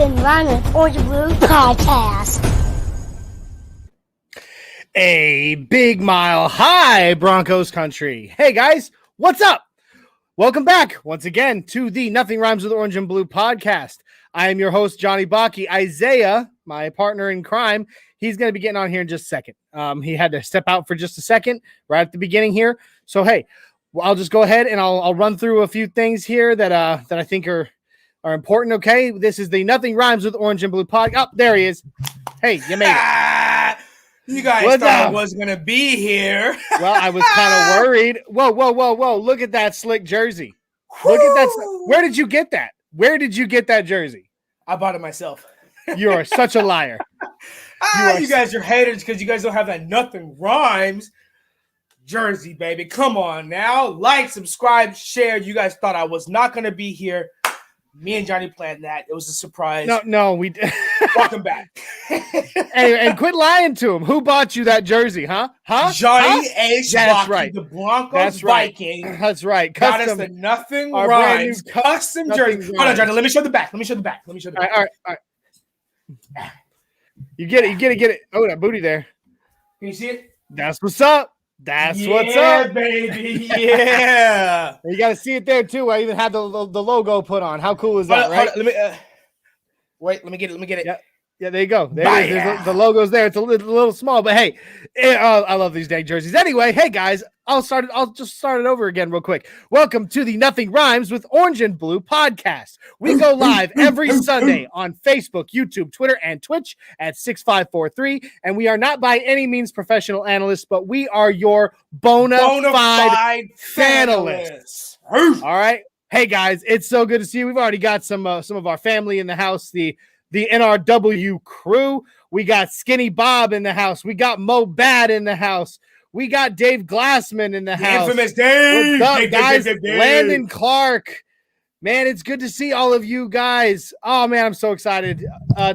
Nothing Rhymes with Orange and Blue Podcast. A big mile high, Broncos country. Hey guys, what's up? Welcome back once again to the Nothing Rhymes with Orange and Blue podcast. I am your host, Johnny Baki. Isaiah, my partner in crime, he's going to be getting on here in just a second. He had to step out for just a second right at the beginning here. So, hey, I'll just go ahead and I'll run through a few things here that I think are important, okay? This is the Nothing Rhymes with Orange and Blue podcast. Oh, there he is. Hey, you made it. You guys thought I wasn't going to be here. Well, I was kind of worried. Whoa. Look at that slick jersey. Look at that. Where did you get that? Where did you get that jersey? I bought it myself. You are such a liar. You guys are haters because you guys don't have that Nothing Rhymes jersey, baby. Come on now. Like, subscribe, share. You guys thought I was not going to be here. Me and Johnny planned that. It was a surprise. No, we did. Welcome back. Anyway, and quit lying to him. Who bought you that jersey, huh? Johnny H. That's right. The Broncos That's right. Viking. That's right. Got us the Nothing Rhymes custom jersey. Hold on, Johnny. Let me show the back. All right. You get it. Oh, that booty there. Can you see it? That's what's up. What's up, baby. Yeah. You got to see it there too. I even had the logo put on. How cool is that, right? Let me get it. Yeah, there you go. There's the logo's there. It's a little small, but hey, I love these dang jerseys. Anyway, hey guys, I'll just start it over again real quick. Welcome to the Nothing Rhymes with Orange and Blue podcast. We go live every Sunday on Facebook, YouTube, Twitter, and Twitch at 6543. And we are not by any means professional analysts, but we are your bona fide fanalists. All right. Hey guys, it's so good to see you. We've already got some of our family in the house. The NRW crew. We got Skinny Bob in the house. We got Mo Bad in the house. We got Dave Glassman in the house. Infamous Dave. What's up, guys? Dave. Landon Clark. Man, it's good to see all of you guys. Oh, man, I'm so excited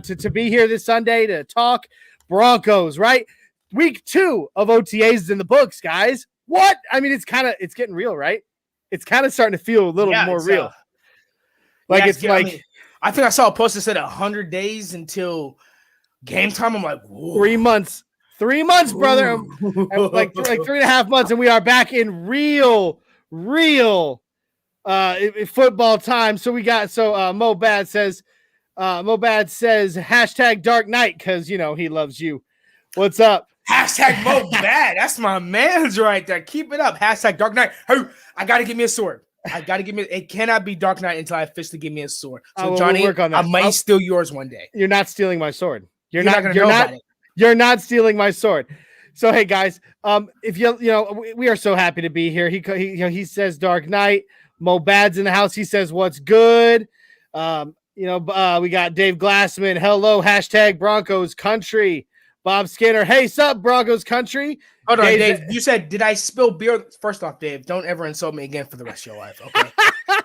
to be here this Sunday to talk Broncos, right? Week 2 of OTAs is in the books, guys. What? I mean, it's getting real, right? It's kind of starting to feel a little more real. I think I saw a post that said 100 days until game time. I'm like, whoa. 3 months. 3 months, brother. like 3.5 months, and we are back in real football time. So Mo Bad says hashtag Dark Knight because he loves you. What's up? Hashtag Mo Bad. That's my man's right there. Keep it up. Hashtag Dark Knight. Hey, I gotta give me a sword. It cannot be Dark Knight until I officially give me a sword. So Johnny, we'll work on that. I might steal yours one day. You're not stealing my sword. You're not stealing my sword. So hey guys, if we are so happy to be here. He says Dark Knight. Mo Bad's in the house. He says what's good. We got Dave Glassman. Hello, hashtag Broncos country. Bob Skinner. Hey, sup, Broncos country. Hold on, Dave. You said, did I spill beer? First off, Dave, don't ever insult me again for the rest of your life, okay?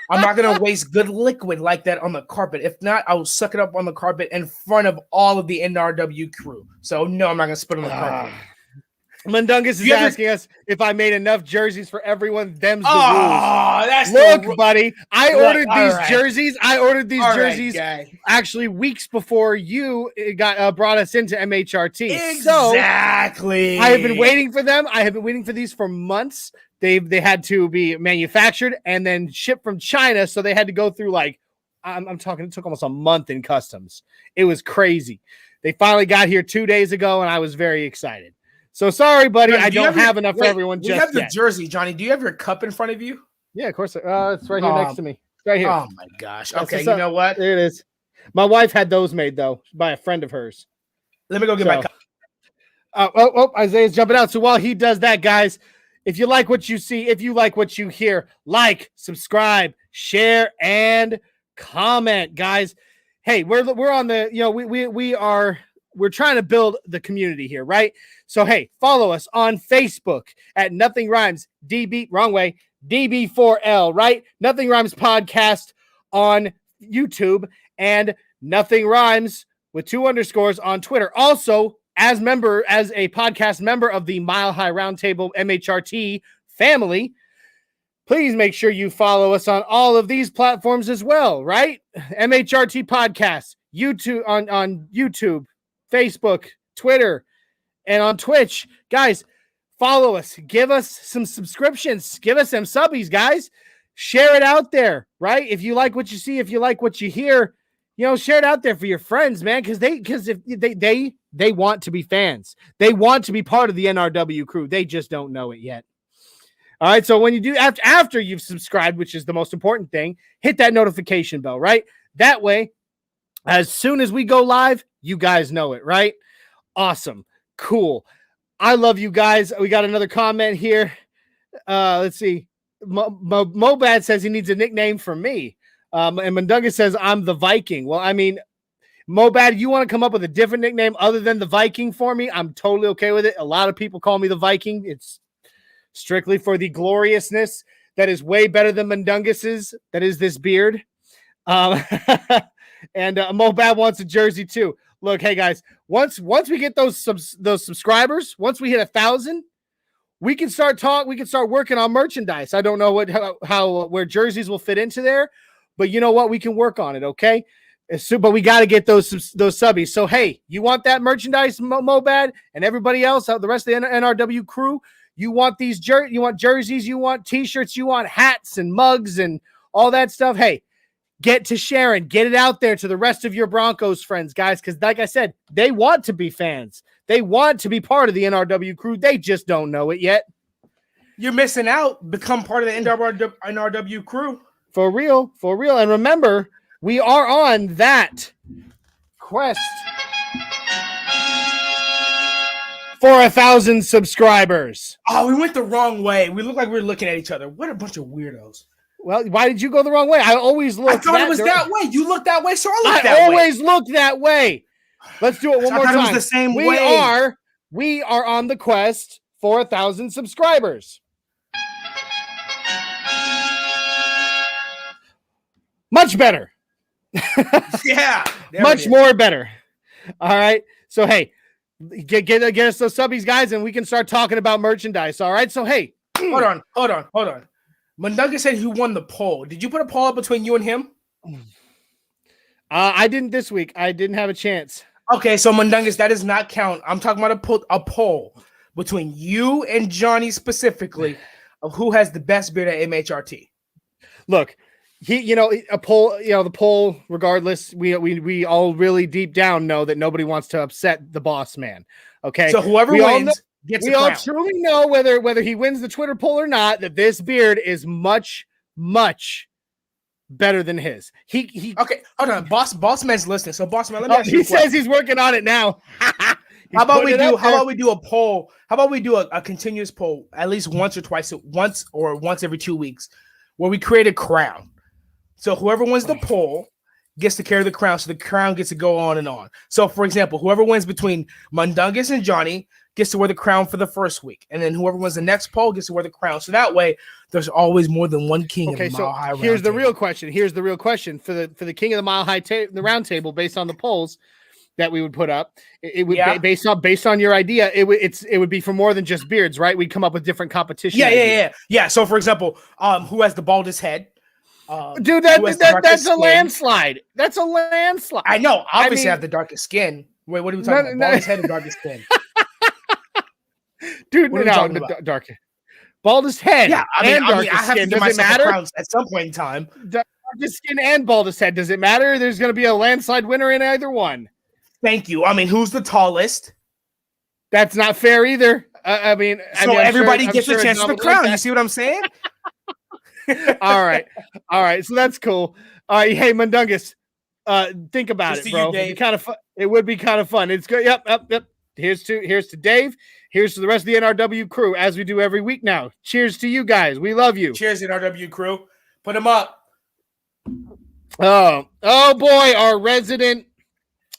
I'm not going to waste good liquid like that on the carpet. If not, I will suck it up on the carpet in front of all of the NRW crew. So, no, I'm not going to spit on the carpet. Mundungus is asking us if I made enough jerseys for everyone. Them's the rules. Buddy, I ordered these jerseys actually weeks before you got brought us into MHRT. Exactly. So, I have been waiting for them. I have been waiting for these for months. They had to be manufactured and then shipped from China, so they had to go through I'm talking. It took almost a month in customs. It was crazy. They finally got here 2 days ago, and I was very excited. So sorry, buddy. I don't have enough for everyone just yet. You have the jersey, Johnny. Do you have your cup in front of you? Yeah, of course. It's right here next to me. It's right here. Oh, my gosh. Okay, you know what? There it is. My wife had those made, though, by a friend of hers. Let me go get my cup. Isaiah's jumping out. So while he does that, guys, if you like what you see, if you like what you hear, like, subscribe, share, and comment, guys. Hey, we're on the, we're trying to build the community here, right? So, hey, follow us on Facebook at Nothing Rhymes, DB4L, right? Nothing Rhymes Podcast on YouTube and Nothing Rhymes with 2 underscores on Twitter. Also, as a podcast member of the Mile High Roundtable MHRT family, Please make sure you follow us on all of these platforms as well, right? MHRT Podcast, YouTube on YouTube, Facebook, Twitter, and on Twitch. Guys, follow us. Give us some subscriptions. Give us some subbies, guys. Share it out there, right? If you like what you see, if you like what you hear, share it out there for your friends, man, because if they want to be fans. They want to be part of the NRW crew. They just don't know it yet. All right, so when you do, after you've subscribed, which is the most important thing, hit that notification bell, right? That way, as soon as we go live, you guys know it, right? Awesome. Cool. I love you guys. We got another comment here. Let's see. Mobad says he needs a nickname for me. And Mundungus says, I'm the Viking. Well, I mean, Mobad, you want to come up with a different nickname other than the Viking for me? I'm totally okay with it. A lot of people call me the Viking. It's strictly for the gloriousness that is way better than Mundungus's. That is this beard. And Mobad wants a jersey too. Look, hey guys, once we get those subscribers, once we hit 1,000, we can start working on merchandise. I don't know where jerseys will fit into there, but you know what? We can work on it, okay? But we got to get those subbies. So hey, you want that merchandise, Mobad, and everybody else, the rest of the NRW crew? You want these you want jerseys, you want t-shirts, you want hats and mugs and all that stuff. Hey, get to sharing, get it out there to the rest of your Broncos friends, guys, because like I said, they want to be fans. They want to be part of the NRW crew. They just don't know it yet. You're missing out. Become part of the NRW crew. For real, for real. And remember, we are on that quest for 1,000 subscribers. Oh, we went the wrong way. We look like we were looking at each other. What a bunch of weirdos. Well, why did you go the wrong way? I always look. I thought it was that way. You look that way, so I look that way. I always look that way. Let's do it one more time. It was the same way. We are on the quest for 1,000 subscribers. Much better. Yeah. Much more better. All right. So, hey, get us those subbies, guys, and we can start talking about merchandise. All right. So, hey. Hold on. Mundungus said he won the poll. Did you put a poll up between you and him? I didn't this week. I didn't have a chance. Okay, so Mundungus, that does not count. I'm talking about a poll between you and Johnny specifically of who has the best beard at MHRT. Look, a poll, the poll, regardless, we all really deep down know that nobody wants to upset the boss man. Okay. So whoever wins gets a crown. We all truly know whether he wins the Twitter poll or not, that this beard is much, much better than his. He okay, hold on. Boss man's listening. So boss man, let me ask you he says he's working on it now. How about we do a poll? How about we do a continuous poll at least once every 2 weeks where we create a crown. So whoever wins the poll gets to carry the crown. So the crown gets to go on and on. So for example, whoever wins between Mundungus and Johnny gets to wear the crown for the first week. And then whoever wins the next poll gets to wear the crown. So that way there's always more than one king in the Mile High Round Table. Here's the real question for the king of the Mile High the Round Table based on the polls that we would put up. It would based on your idea, it would be for more than just beards, right? We'd come up with different competition. Yeah. So for example, who has the baldest head? Dude, that's a landslide. That's a landslide. I know. Obviously, I have the darkest skin. Wait, what are we talking about? Baldest head and darkest skin. Dude, dark. Baldest head. Yeah, I have skin. to Does it matter at some point in time? Darkest skin and baldest head. Does it matter? There's going to be a landslide winner in either one. Thank you. Who's the tallest? That's not fair either. Everybody gets a chance at the crown. You see what I'm saying? All right. So that's cool. All right. Hey, Mundungus, think about it, bro. It would be kind of fun. It's good. Yep. Here's to Dave. Here's to the rest of the NRW crew, as we do every week now. Cheers to you guys. We love you. Cheers, NRW crew. Put them up. Oh boy, our resident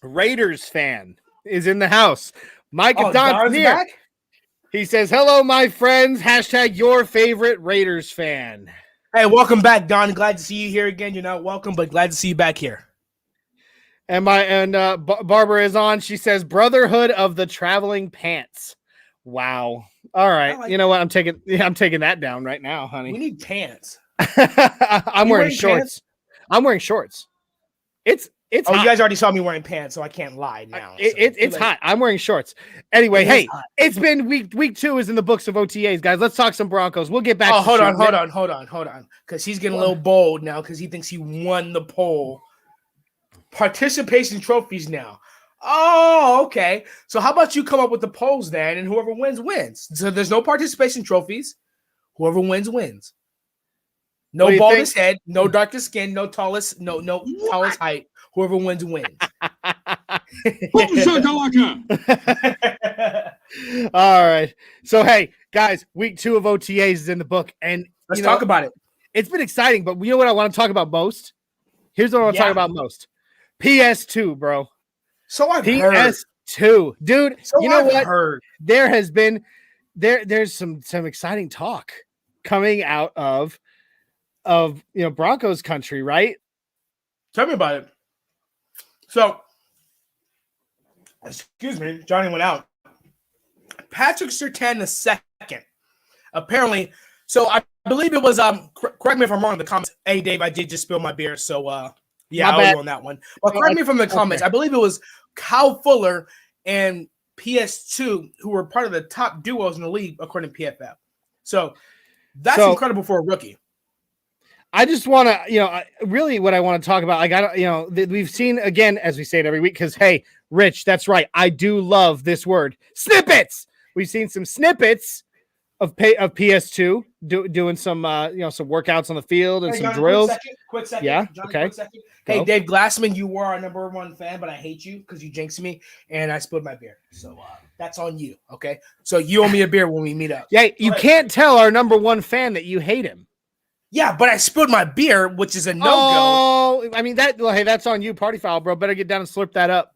Raiders fan is in the house. Mike Don's here. Back? He says, "Hello, my friends. # your favorite Raiders fan." Hey, welcome back, Don. Glad to see you here again. You're not welcome, but glad to see you back here. And Barbara is on. She says, "Brotherhood of the Traveling Pants." Wow. All right. like you know what? I'm taking that down right now, honey. We need pants. I'm wearing shorts. Pants? I'm wearing shorts. It's hot. You guys already saw me wearing pants, so I can't lie now. It's hot. I'm wearing shorts. Anyway, it's been week 2 is in the books of OTAs, guys. Let's talk some Broncos. We'll get back to hold on. Because he's getting a little bold now because he thinks he won the poll. Participation trophies now. Oh, okay. So how about you come up with the polls then, and whoever wins, wins. So there's no participation trophies. Whoever wins, wins. No baldest head, no darkest skin, no tallest height. Whoever wins, wins. All right. So, hey, guys, week 2 of OTAs is in the book. And let's talk about it. It's been exciting, but you know what I want to talk about most? Here's what I want to talk about most. PS2, bro. So I've PS2. Heard. Dude, so you know I've what? Heard. There has been there's some exciting talk coming out of Broncos country, right? Tell me about it. So, excuse me, Johnny went out. Patrick Surtain II. Apparently, so I believe it was correct me if I'm wrong in the comments. Hey Dave, I did just spill my beer, so yeah, I was on that one. But correct me from the comments. I believe it was Kyle Fuller and PS2 who were part of the top duos in the league according to PFF. So that's incredible for a rookie. I just want to, really what I want to talk about, we've seen, again, as we say it every week, because, hey, Rich, that's right. I do love this word, snippets. We've seen some snippets of PS2 doing some, some workouts on the field and some drills. Quick second. Yeah, Johnny, okay. Quick second. Hey, Dave Glassman, you were our number 1 fan, but I hate you because you jinxed me and I spilled my beer. So that's on you, okay? So you owe me a beer when we meet up. Yeah, you can't tell our number 1 fan that you hate him. Yeah, but I spilled my beer, which is a no-go. Oh, I mean, hey, that's on you, party foul, bro. Better get down and slurp that up.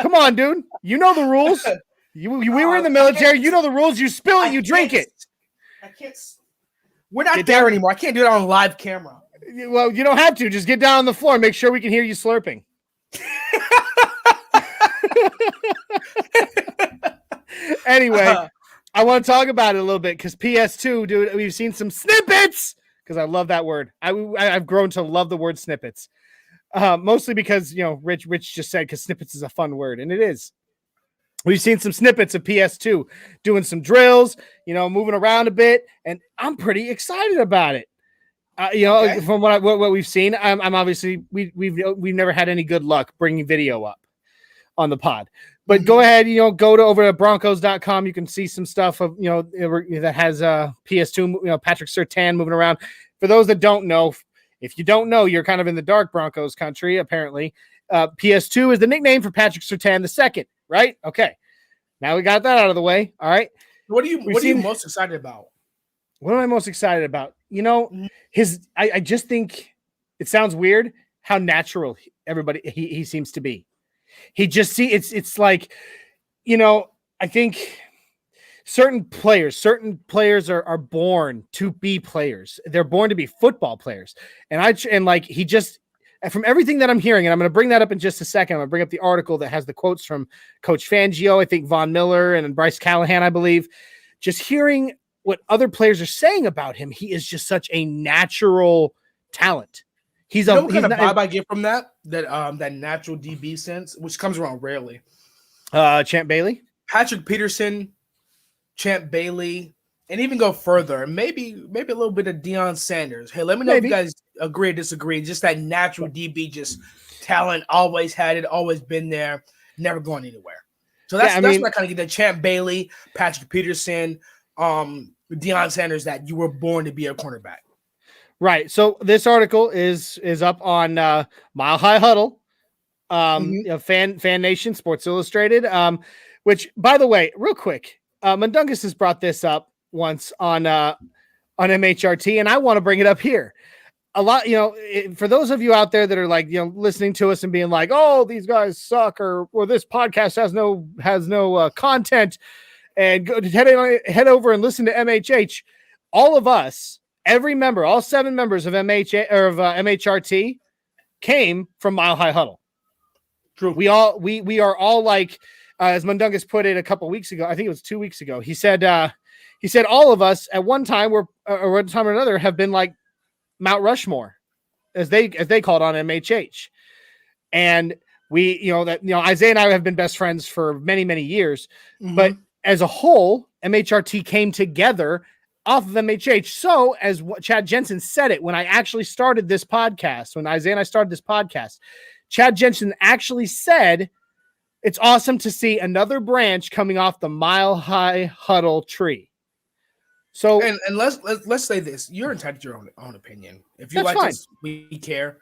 Come on, dude. You know the rules. We were in the military. You know the rules. You spill it, you drink it. I can't. We're not there anymore. I can't do it on live camera. Well, you don't have to. Just get down on the floor and make sure we can hear you slurping. Anyway. I want to talk about it a little bit because PS2, dude, we've seen some snippets because I love that word. I've grown to love the word snippets, mostly because, Rich just said because snippets is a fun word, and it is. We've seen some snippets of PS2 doing some drills, moving around a bit, and I'm pretty excited about it. From what we've seen, I'm obviously we've never had any good luck bringing video up on the pod. But go ahead, go over to Broncos.com. You can see some stuff of, that has PS2, Patrick Surtain moving around. For those that don't know, if you don't know, you're kind of in the dark Broncos country, apparently. PS2 is the nickname for Patrick Surtain II, right? Okay. Now we got that out of the way. All right. What are you most excited about? What am I most excited about? I just think it sounds weird how natural he seems to be. He just it's like, I think certain players are born to be players. They're born to be football players. He just, from everything that I'm hearing, and I'm going to bring that up in just a second. I'm going to bring up the article that has the quotes from Coach Fangio, I think Von Miller and Bryce Callahan, I believe. Just hearing what other players are saying about him, he is just such a natural talent. What kind of vibe I get from that natural DB sense, which comes around rarely. Champ Bailey, Patrick Peterson, Champ Bailey, and even go further. Maybe a little bit of Deion Sanders. Hey, let me know if you guys agree or disagree. Just that natural DB, just talent, always had it, always been there, never going anywhere. So that's what I kind of get. The Champ Bailey, Patrick Peterson, Deion Sanders, that you were born to be a cornerback. Right. So this article is up on Mile High Huddle, Fan Nation, Sports Illustrated, which, by the way, real quick, Mundungus has brought this up once on MHRT, and I want to bring it up here. A lot, for those of you out there that are like, listening to us and being like, oh, these guys suck, or this podcast has no content, and head over and listen to MHH. All of us. Every member, all 7 members of MHRT came from Mile High Huddle. True. We are all like as Mundungus put it a couple weeks ago, I think it was 2 weeks ago. He said all of us at one time or one time or another have been like Mount Rushmore, as they called on MHH, and we, Isaiah and I have been best friends for many, many years, but as a whole, MHRT came together off of MHH. So as Chad Jensen said it, when I actually started this podcast, when Isaiah and I started this podcast, Chad Jensen actually said, it's awesome to see another branch coming off the Mile High Huddle tree. So, and let's say this, you're entitled to your own opinion. If you like fine. us, we care.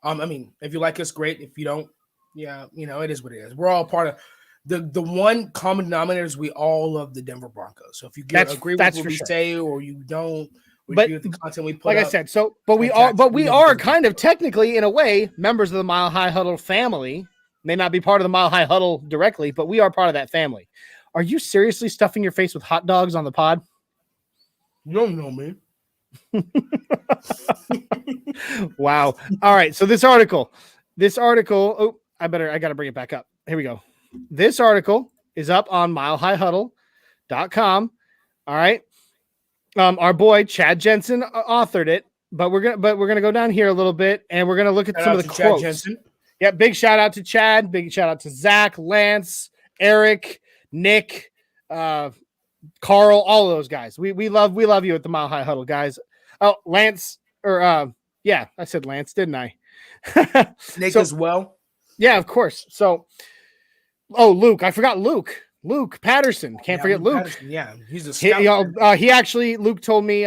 If you like us, great. If you don't, yeah, it is what it is. We're all part of the one common denominator is we all love the Denver Broncos. So if you agree with what we say or you don't, agree with the content we put like up, I said, we are kind of technically, in a way, members of the Mile High Huddle family. May not be part of the Mile High Huddle directly, but we are part of that family. Are you seriously stuffing your face with hot dogs on the pod? You don't know me. Wow. All right. So this article, oh, I got to bring it back up. Here we go. This article is up on milehighhuddle.com. All right. Our boy Chad Jensen authored it, but we're going to go down here a little bit and we're going to look at some of the quotes. Chad Jensen. Yeah. Big shout out to Chad. Big shout out to Zach, Lance, Eric, Nick, Carl, all of those guys. We love you at the Mile High Huddle, guys. Oh, Lance, I said Lance, didn't I? Nick as well. Yeah, of course. So, Luke, I forgot Luke Patterson. Can't forget Luke. Patterson, yeah, he's a scout. Luke told me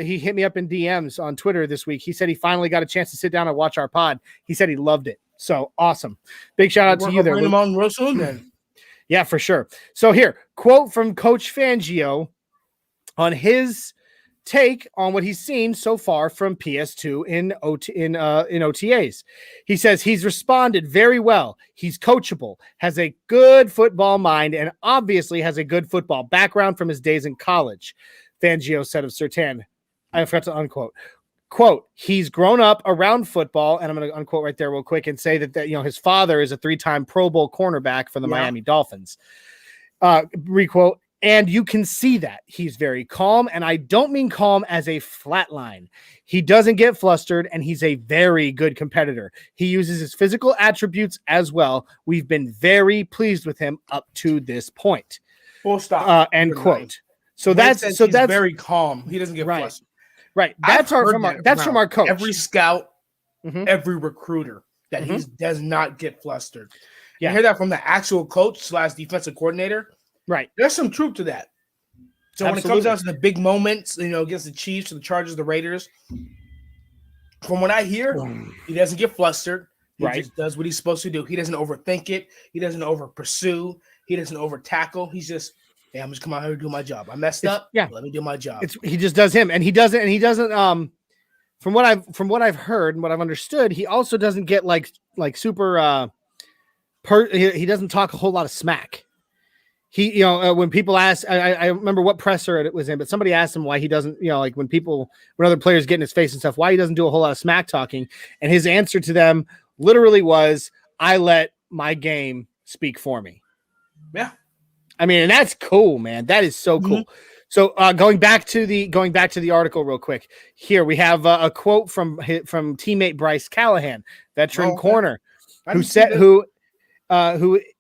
he hit me up in DMs on Twitter this week. He said he finally got a chance to sit down and watch our pod. He said he loved it. So awesome. Big shout out to you there. Bring him on real soon then. Yeah, for sure. So here, quote from Coach Fangio on his take on what he's seen so far from PS2 in OTAs. He says he's responded very well. He's coachable, has a good football mind, and obviously has a good football background from his days in college. Fangio said of Surtain. I forgot to unquote. Quote, he's grown up around football, and I'm going to unquote right there real quick and say that his father is a 3-time Pro Bowl cornerback for the Miami Dolphins. Requote, and you can see that he's very calm, and I don't mean calm as a flat line. He doesn't get flustered, and he's a very good competitor. He uses his physical attributes as well. We've been very pleased with him up to this point. Full stop. End quote. Right. So that's very calm. He doesn't get flustered. Right. That's from our coach. Every scout, every recruiter that he does not get flustered. Yeah. You hear that from the actual coach / defensive coordinator. Right. There's some truth to that. So when it comes down to the big moments, against the Chiefs, the Chargers, the Raiders, from what I hear, he doesn't get flustered. He just does what he's supposed to do. He doesn't overthink it. He doesn't over pursue. He doesn't over tackle. He's just, hey, I'm just come out here to do my job. I messed up. Yeah. Let me do my job. He just does him. And he doesn't from what I've heard and what I've understood, he also doesn't get like super he doesn't talk a whole lot of smack. He, when people ask, I remember what presser it was in, but somebody asked him why he doesn't, when other players get in his face and stuff, why he doesn't do a whole lot of smack talking. And his answer to them literally was, I let my game speak for me. Yeah. I mean, and that's cool, man. That is so cool. So going back to the article real quick, here we have a quote from teammate Bryce Callahan, veteran corner, who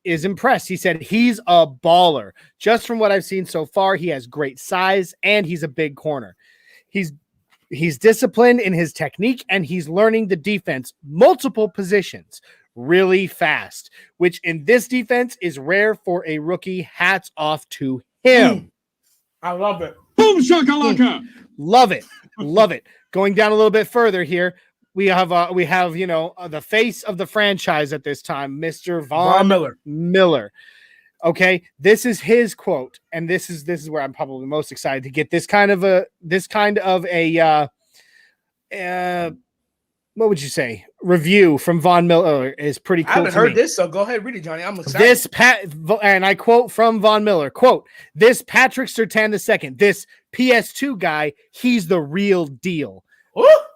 is impressed. He said he's a baller. Just from what I've seen so far, he has great size and he's a big corner. He's disciplined in his technique and he's learning the defense, multiple positions, really fast, which in this defense is rare for a rookie. Hats off to him. I love it. Boom shakalaka. Love it. Love it. Going down a little bit further here. We have the face of the franchise at this time, Mr. Von Miller. Okay, this is his quote, and this is where I'm probably most excited to get this kind of a what would you say, review from Von Miller is pretty cool. I haven't heard this, so go ahead, read it, Johnny. I'm excited. And I quote from Von Miller, quote, this Patrick Surtain II, this PS2 guy, he's the real deal.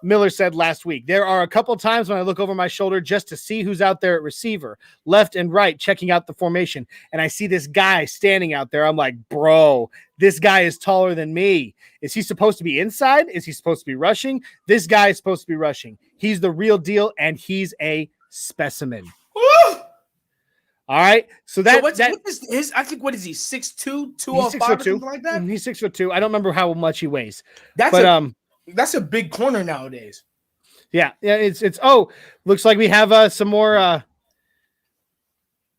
Miller said last week. There are a couple times when I look over my shoulder just to see who's out there at receiver, left and right, checking out the formation. And I see this guy standing out there. I'm like, bro, this guy is taller than me. Is he supposed to be inside? Is he supposed to be rushing? This guy is supposed to be rushing. He's the real deal, and he's a specimen. All right. So what is his? I think, what is he? 6'2", 205 or something like that? He's 6'2". I don't remember how much he weighs. That's a big corner nowadays. Yeah. It's looks like we have some more.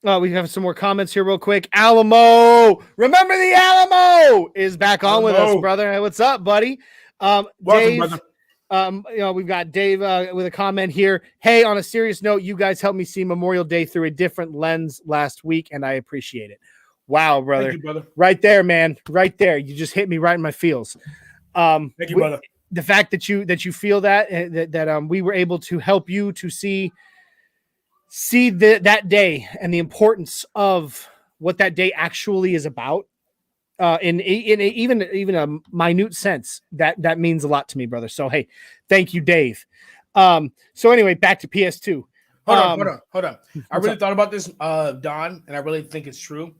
We have some more comments here real quick. Alamo, remember the Alamo is back on with us, brother. Hey, what's up, buddy? Welcome, Dave, brother. We've got Dave with a comment here. Hey, on a serious note, you guys helped me see Memorial Day through a different lens last week, and I appreciate it. Wow, brother. Thank you, brother. Right there, man. Right there. You just hit me right in my feels. Thank you, brother. The fact that you feel that we were able to help you to see that day and the importance of what that day actually is about. In even a minute sense, that means a lot to me, brother. So hey, thank you, Dave. So anyway, back to PS2. Hold on. I really thought about this, Don, and I really think it's true.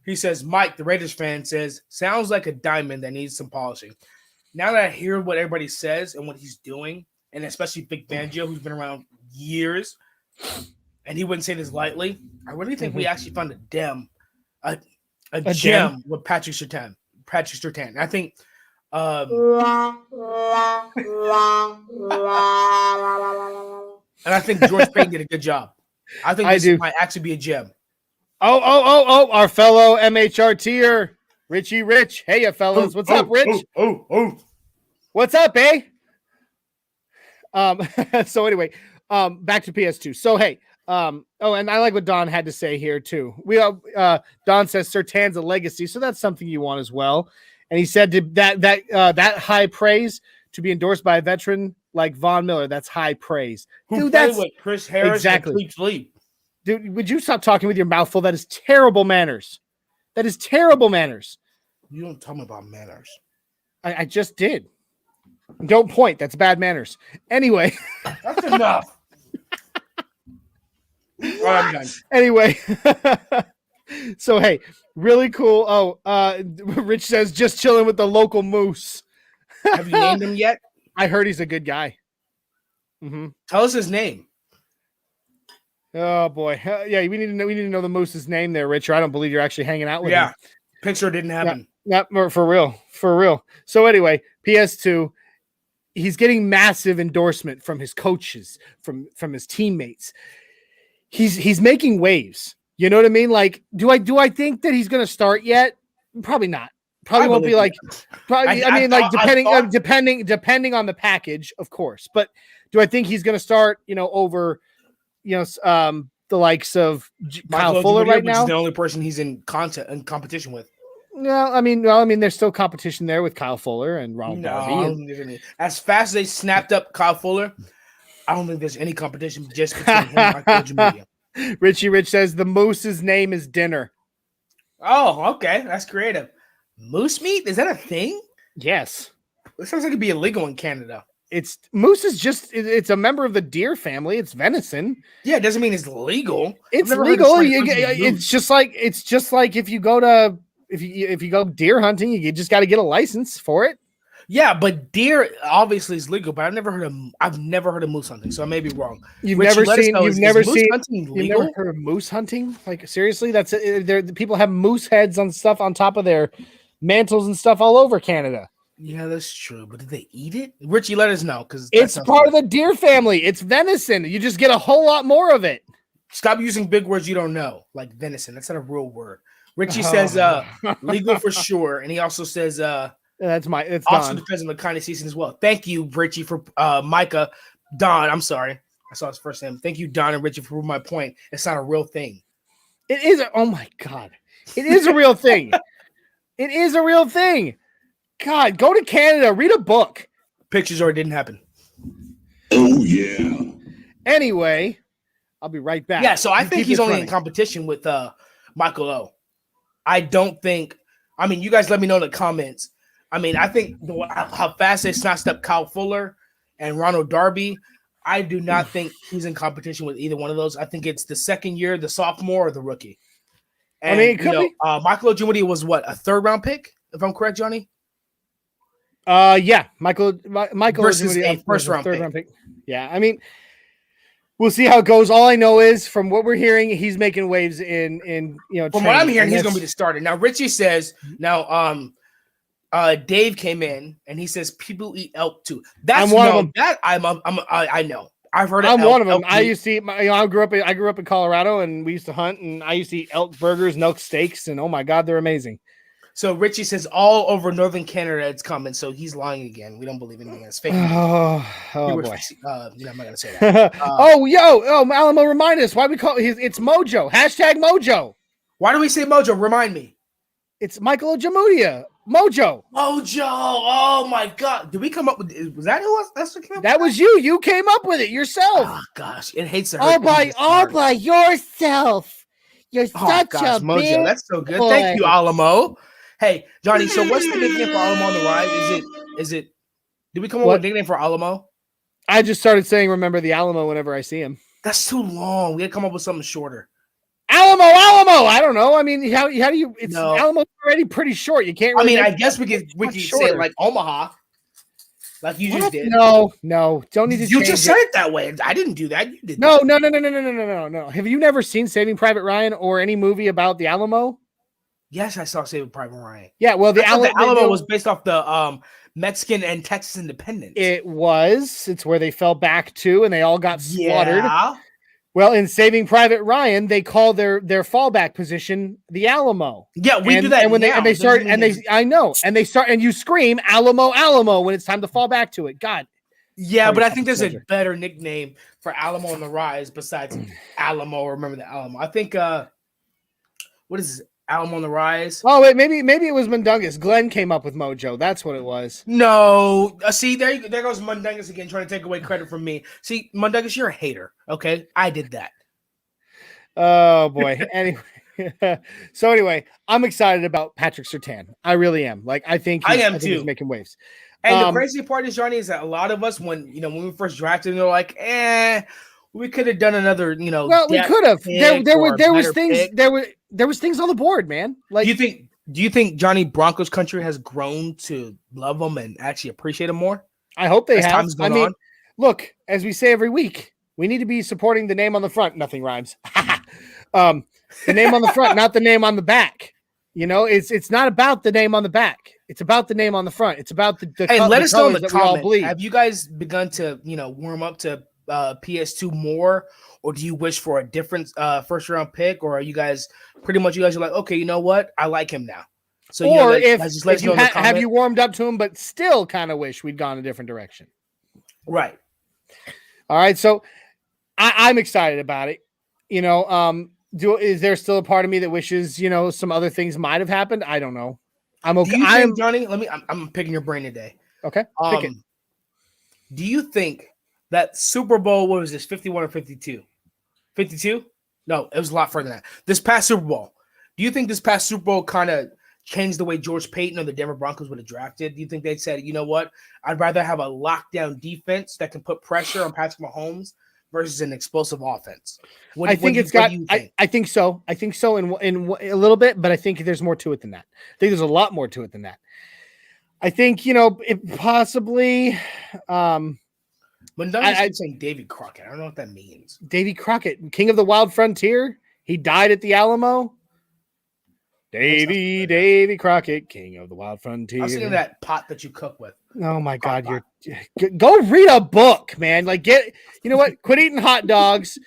He says, Mike, the Raiders fan, says, sounds like a diamond that needs some polishing. Now that I hear what everybody says and what he's doing, and especially Big Fangio, who's been around years, and he wouldn't say this lightly, I really think we actually found a gem with Patrick Surtain. I think and I think George Payton did a good job. I think this might actually be a gem. Oh, our fellow MHRTer, Richie Rich. Hey, you fellas. What's up, Rich? What's up, eh? So anyway, back to PS2. So, hey, and I like what Don had to say here too. Don says Surtain's a legacy, so that's something you want as well. And he said that high praise to be endorsed by a veteran like Von Miller, that's high praise. Dude, that's what Chris Harris exactly. Sleep. Dude, would you stop talking with your mouth full? That is terrible manners. That is terrible manners. You don't tell me about manners. I just did. Don't point. That's bad manners. Anyway. That's enough. I'm done. Anyway. So, hey, really cool. Rich says, just chilling with the local moose. Have you named him yet? I heard he's a good guy. Mm-hmm. Tell us his name. Oh, boy. Yeah, we need to know the moose's name there, Rich, or I don't believe you're actually hanging out with him. Picture didn't happen. Not for real. So anyway, PS2, he's getting massive endorsement from his coaches, from his teammates. He's making waves. You know what I mean? Like, do I think that he's going to start yet? Probably not. Probably won't be like. Probably. Depending on the package, of course. But do I think he's going to start? Over, the likes of Kyle Fuller right now. He's the only person he's in competition with. No, I mean, there's still competition there with Kyle Fuller and Ronald Darby. As fast as they snapped up Kyle Fuller, I don't think there's any competition just between him and Michael Media. Richie Rich says the moose's name is Dinner. Oh, okay. That's creative. Moose meat? Is that a thing? Yes. It sounds like it'd be illegal in Canada. Moose is it's a member of the deer family. It's venison. Yeah, it doesn't mean it's legal. It's legal. It's just like if you go deer hunting, you just got to get a license for it. Yeah, but deer obviously is legal, but I've never heard of moose hunting, so I may be wrong. You've never heard of moose hunting? Like, seriously, that's people have moose heads on stuff on top of their mantles and stuff all over Canada. Yeah, that's true. But did they eat it? Richie, let us know, because it's part of the deer family. It's venison. You just get a whole lot more of it. Stop using big words you don't know, like venison. That's not a real word. Richie says legal for sure, and he also says it's also Don. depends on the kind of season as well. Thank you, Richie, for Micah. Don, I'm sorry. I saw his first name. Thank you, Don and Richie, for proving my point. It's not a real thing. It is. Oh my God. It is a real thing. It is a real thing. God, go to Canada, read a book. Pictures or it didn't happen. Oh, yeah. Anyway, I'll be right back. Yeah, so I think he's only in competition with Michael O. I don't think, you guys let me know in the comments. I think how fast they snatched up Kyle Fuller and Ronald Darby. I do not think he's in competition with either one of those. I think it's the second year, the sophomore, or the rookie. And, it could be. Michael Ojemudia was what, a third-round pick, if I'm correct, Johnny? Yeah, Michael versus a first-round pick. Yeah, I mean, we'll see how it goes. All I know is from what we're hearing, he's making waves in From what I'm hearing, he's going to be the starter. Now, Richie says Dave came in and he says people eat elk too. That's one of them. That I know. I've heard. I'm one of them. I used to eat. I grew up in Colorado, and we used to hunt, and I used to eat elk burgers and elk steaks, and oh my god, they're amazing. So Richie says all over northern Canada it's coming. So he's lying again. We don't believe anything. It's fake. Oh boy. I'm not gonna say that. Alamo, remind us why we call it. It's Mojo. #Mojo. Why do we say Mojo? Remind me. It's Michael Ojemudia. Mojo. Oh my god. Did we come up with? Was that who that's what came up? That was you. You came up with it yourself. Oh gosh, it hates to all hurt. by yourself. You're such a Mojo. big That's so good. boy. Thank you, Alamo. Hey, Johnny. So what's the nickname for Alamo on the ride? Is it? Did we come up with a nickname for Alamo? I just started saying "Remember the Alamo" whenever I see him. That's too long. We had to come up with something shorter. Alamo. I don't know. I mean, how do you? It's Alamo's already pretty short. You can't. Really I guess we could say it like Omaha, like you just did. No. Don't need to. You just said it that way. I didn't do that. You did. No. Have you never seen Saving Private Ryan or any movie about the Alamo? Yes, I saw Saving Private Ryan. Yeah, well, the Alamo was based off the Mexican and Texas independence. It was. It's where they fell back to, and they all got slaughtered. Yeah. Well, in Saving Private Ryan, they call their fallback position the Alamo. Yeah, we do that. And when they start, and you scream Alamo when it's time to fall back to it. God. Yeah, but I think there's a better nickname for Alamo on the Rise besides Alamo. Or Remember the Alamo. I think what is it? Alamo on the Rise. Oh wait, maybe it was Mundungus. Glenn came up with Mojo. That's what it was. No, see there goes Mundungus again, trying to take away credit from me. See, Mundungus, you're a hater. Okay, I did that. Oh boy. Anyway, I'm excited about Patrick Surtain. I really am. Like I think he's making waves. And the crazy part is, Johnny, is that a lot of us, when we first drafted, they're like, we could have done another, Well, we could have. There was things on the board, man. Like, do you think Johnny Broncos country has grown to love them and actually appreciate them more? I hope they have. I mean, look, as we say every week, we need to be supporting the name on the front. Nothing rhymes. The name on the front, not the name on the back. It's not about the name on the back. It's about the name on the front. It's about the Hey, let us know in the comments. Have you guys begun to, warm up to PS2 more, or do you wish for a different first round pick, or are you guys are like, okay, you know what, I like him now? So have you warmed up to him but still kind of wish we'd gone a different direction? Right. All right, so I'm excited about it. Is there still a part of me that wishes some other things might have happened? I don't know. I'm okay. Johnny, I'm picking your brain today. Okay. Pick it. Do you think that Super Bowl, what was this, 51 or 52? 52? No, it was a lot further than that. This past Super Bowl, do you think this past Super Bowl kind of changed the way George Payton or the Denver Broncos would have drafted? Do you think they said, you know what, I'd rather have a lockdown defense that can put pressure on Patrick Mahomes versus an explosive offense? I think so. I think so in a little bit, but I think there's more to it than that. I think there's a lot more to it than that. I think, it possibly I'm saying Davy Crockett. I don't know what that means. Davy Crockett, king of the wild frontier. He died at the Alamo. Davy Crockett, king of the wild frontier. I was thinking that pot that you cook with. Oh my God, go read a book, man. Like quit eating hot dogs,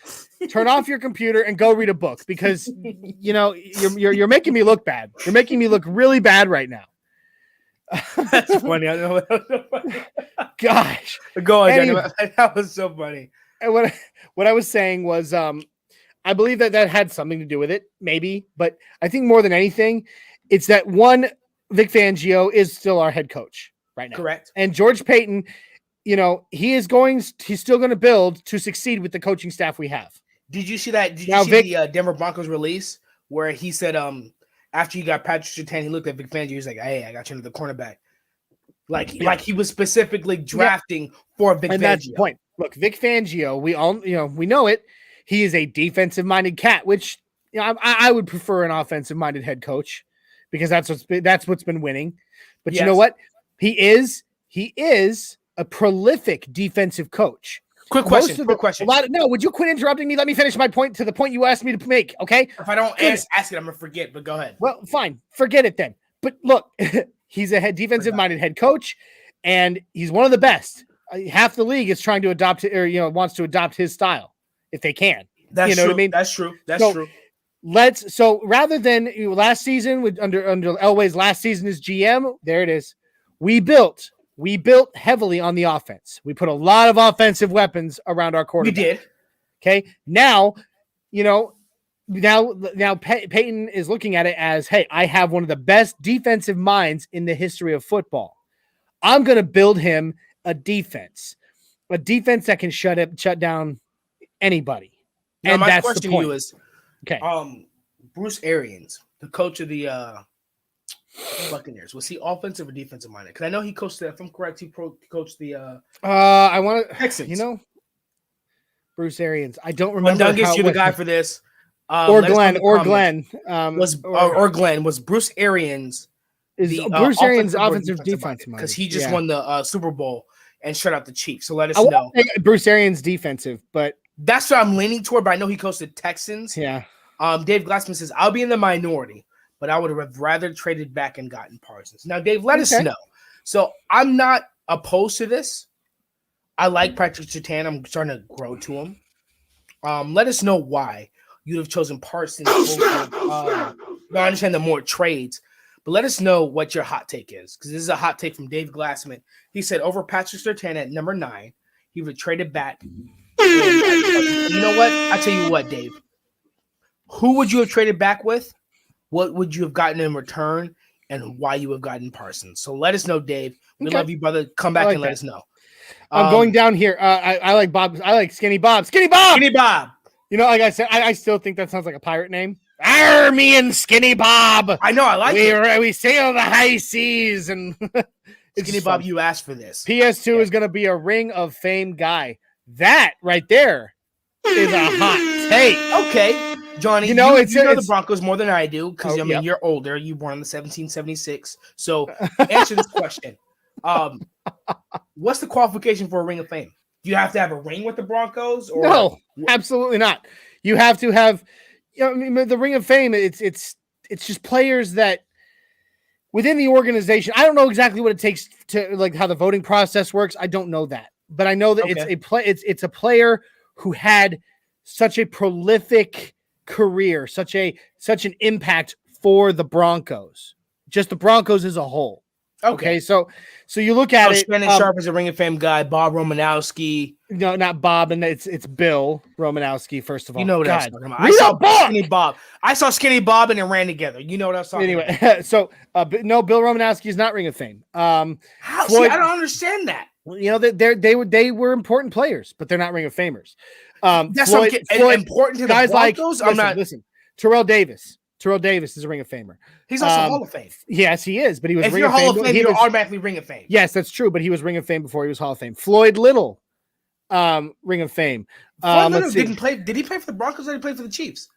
turn off your computer and go read a book, because you're making me look bad. You're making me look really bad right now. That's funny. I know. Gosh, go on, anyway. That was so funny. And what I was saying was, I believe that had something to do with it, maybe, but I think more than anything, it's that Vic Fangio is still our head coach right now. Correct. And George Payton, he's still going to build to succeed with the coaching staff we have. Did you see that? Did you see the Denver Broncos release where he said, after you got Patrick Surtain, he looked at Vic Fangio. He was like, "Hey, I got you into the cornerback." Like he was specifically drafting for Vic Fangio. And that's the point. Look, Vic Fangio, we know it. He is a defensive-minded cat, which I would prefer an offensive-minded head coach because that's what's been winning. But you know what? He is a prolific defensive coach. Quick question. Would you quit interrupting me? Let me finish my point to the point you asked me to make, okay? If I don't ask it, I'm going to forget, but go ahead. Well, fine. Forget it then. But look, he's a defensive-minded head coach, and he's one of the best. Half the league is trying to adopt wants to adopt his style if they can. That's true. What I mean? That's true. True. So rather than last season under Elway's last season as GM, there it is. We built heavily on the offense. We put a lot of offensive weapons around our quarterback. We did. Okay. Now, Peyton is looking at it as, hey, I have one of the best defensive minds in the history of football. I'm going to build him a defense that can shut down anybody. Now, and my that's question the point. to you is, okay. Bruce Arians, the coach of the Buccaneers, was he offensive or defensive minded? Because I know he coached if I'm correct, he coached the I want to Texans. Bruce Arians. I don't remember. Mundungus, you're the guy for this. Or Glenn. Was Bruce Arians Bruce Arians offensive defensive minded? Because he just won the Super Bowl and shut out the Chiefs. So let us know. Bruce Arians defensive, but that's what I'm leaning toward. But I know he coached the Texans. Yeah. Dave Glassman says, I'll be in the minority, but I would have rather traded back and gotten Parsons. Now, Dave, let us know. So I'm not opposed to this. I like Patrick Surtain. I'm starting to grow to him. Let us know why you'd have chosen Parsons over. I understand the more trades, but let us know what your hot take is, because this is a hot take from Dave Glassman. He said over Patrick Surtain at number 9, he would have traded back. You know what? I tell you what, Dave. Who would you have traded back with? What would you have gotten in return? And why you have gotten Parsons? So let us know, Dave. We love you, brother. Come back and let us know. I'm going down here. I like Bob. I like Skinny Bob. Skinny Bob. Skinny Bob. Like I said, I still think that sounds like a pirate name. Me and Skinny Bob. I know. I like it. We sail the high seas and Skinny Bob. You asked for this. PS2 is going to be a Ring of Fame guy. That right there is a hot take. Okay, Johnny. You know the Broncos more than I do because you're older. You born in the 1776. So answer this question. What's the qualification for a Ring of Fame? Do you have to have a ring with the Broncos? Or no, absolutely not. You have to have. The Ring of Fame. It's just players that within the organization. I don't know exactly what it takes to how the voting process works. I don't know that. But I know that it's a player who had such a prolific career, such an impact for the Broncos, just the Broncos as a whole. Okay, so you look at it. Shannon Sharp is a Ring of Fame guy. Bob Romanowski. No, not Bob, and it's Bill Romanowski. First of all, you know what I'm talking about. I saw Skinny Bob. I saw Skinny Bob, and it ran together. You know what I was talking about. Anyway, so no, Bill Romanowski is not Ring of Fame. How? Floyd, I don't understand that. They were important players, but they're not Ring of Famers. That's Floyd, important to the guys Broncos. Listen. Terrell Davis is a Ring of Famer. He's also Hall of Fame. Yes, he is. But he was. If you're Hall of Fame, you're automatically Ring of Fame. Yes, that's true. But he was Ring of Fame before he was Hall of Fame. Floyd Little, Ring of Fame. Floyd Little didn't play. Did he play for the Broncos or did he play for the Chiefs?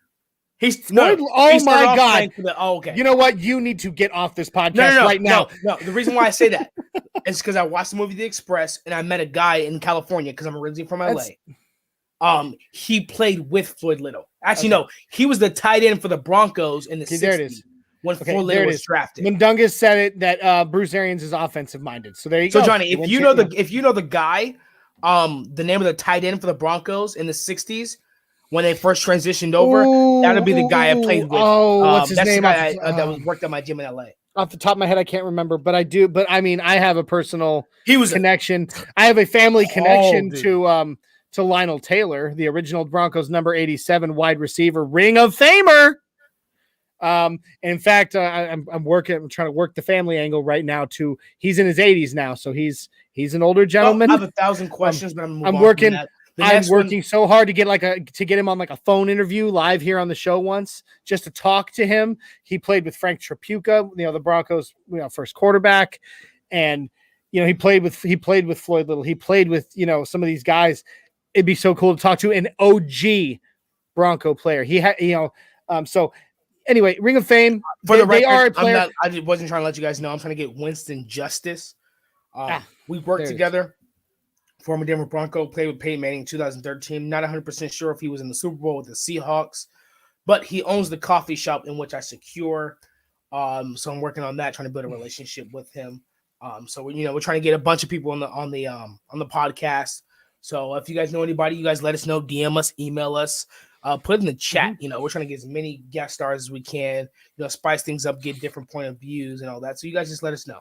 Oh my God! Okay. You know what? You need to get off this podcast right now. No. The reason why I say that is because I watched the movie The Express and I met a guy in California because I'm originally from LA. He played with Floyd Little. Actually, no, he was the tight end for the Broncos in the 60s. There it is. When Floyd Little was drafted. Mundungus said it that Bruce Arians is offensive minded. So there you go. So Johnny, if you know the guy, the name of the tight end for the Broncos in the 60s. When they first transitioned over, that'll be the guy I played with. What's his name? The guy that worked at my gym in LA. Off the top of my head, I can't remember, but I do. But I mean, I have a personal connection. I have a family connection to Lionel Taylor, the original Broncos number 87 wide receiver, Ring of Famer. In fact, I'm trying to work the family angle right now. He's in his 80s now, so he's an older gentleman. I have 1,000 questions, but I'm working. I'm working so hard to get him on a phone interview live here on the show once, just to talk to him. He played with Frank Tripucka, the Broncos, first quarterback, and he played with Floyd Little. He played with, some of these guys. It'd be so cool to talk to an OG Bronco player. He had, so anyway, Ring of Fame. For the record, they are a player. I wasn't trying to let you guys know. I'm trying to get Winston Justice. We worked together. Former Denver Bronco, played with Peyton Manning in 2013. Not 100% sure if he was in the Super Bowl with the Seahawks, but he owns the coffee shop in which I secure. So I'm working on that, trying to build a relationship with him. So we're trying to get a bunch of people on the podcast. So if you guys know anybody, you guys let us know. DM us, email us, put it in the chat. We're trying to get as many guest stars as we can. Spice things up, get different point of views and all that. So you guys just let us know.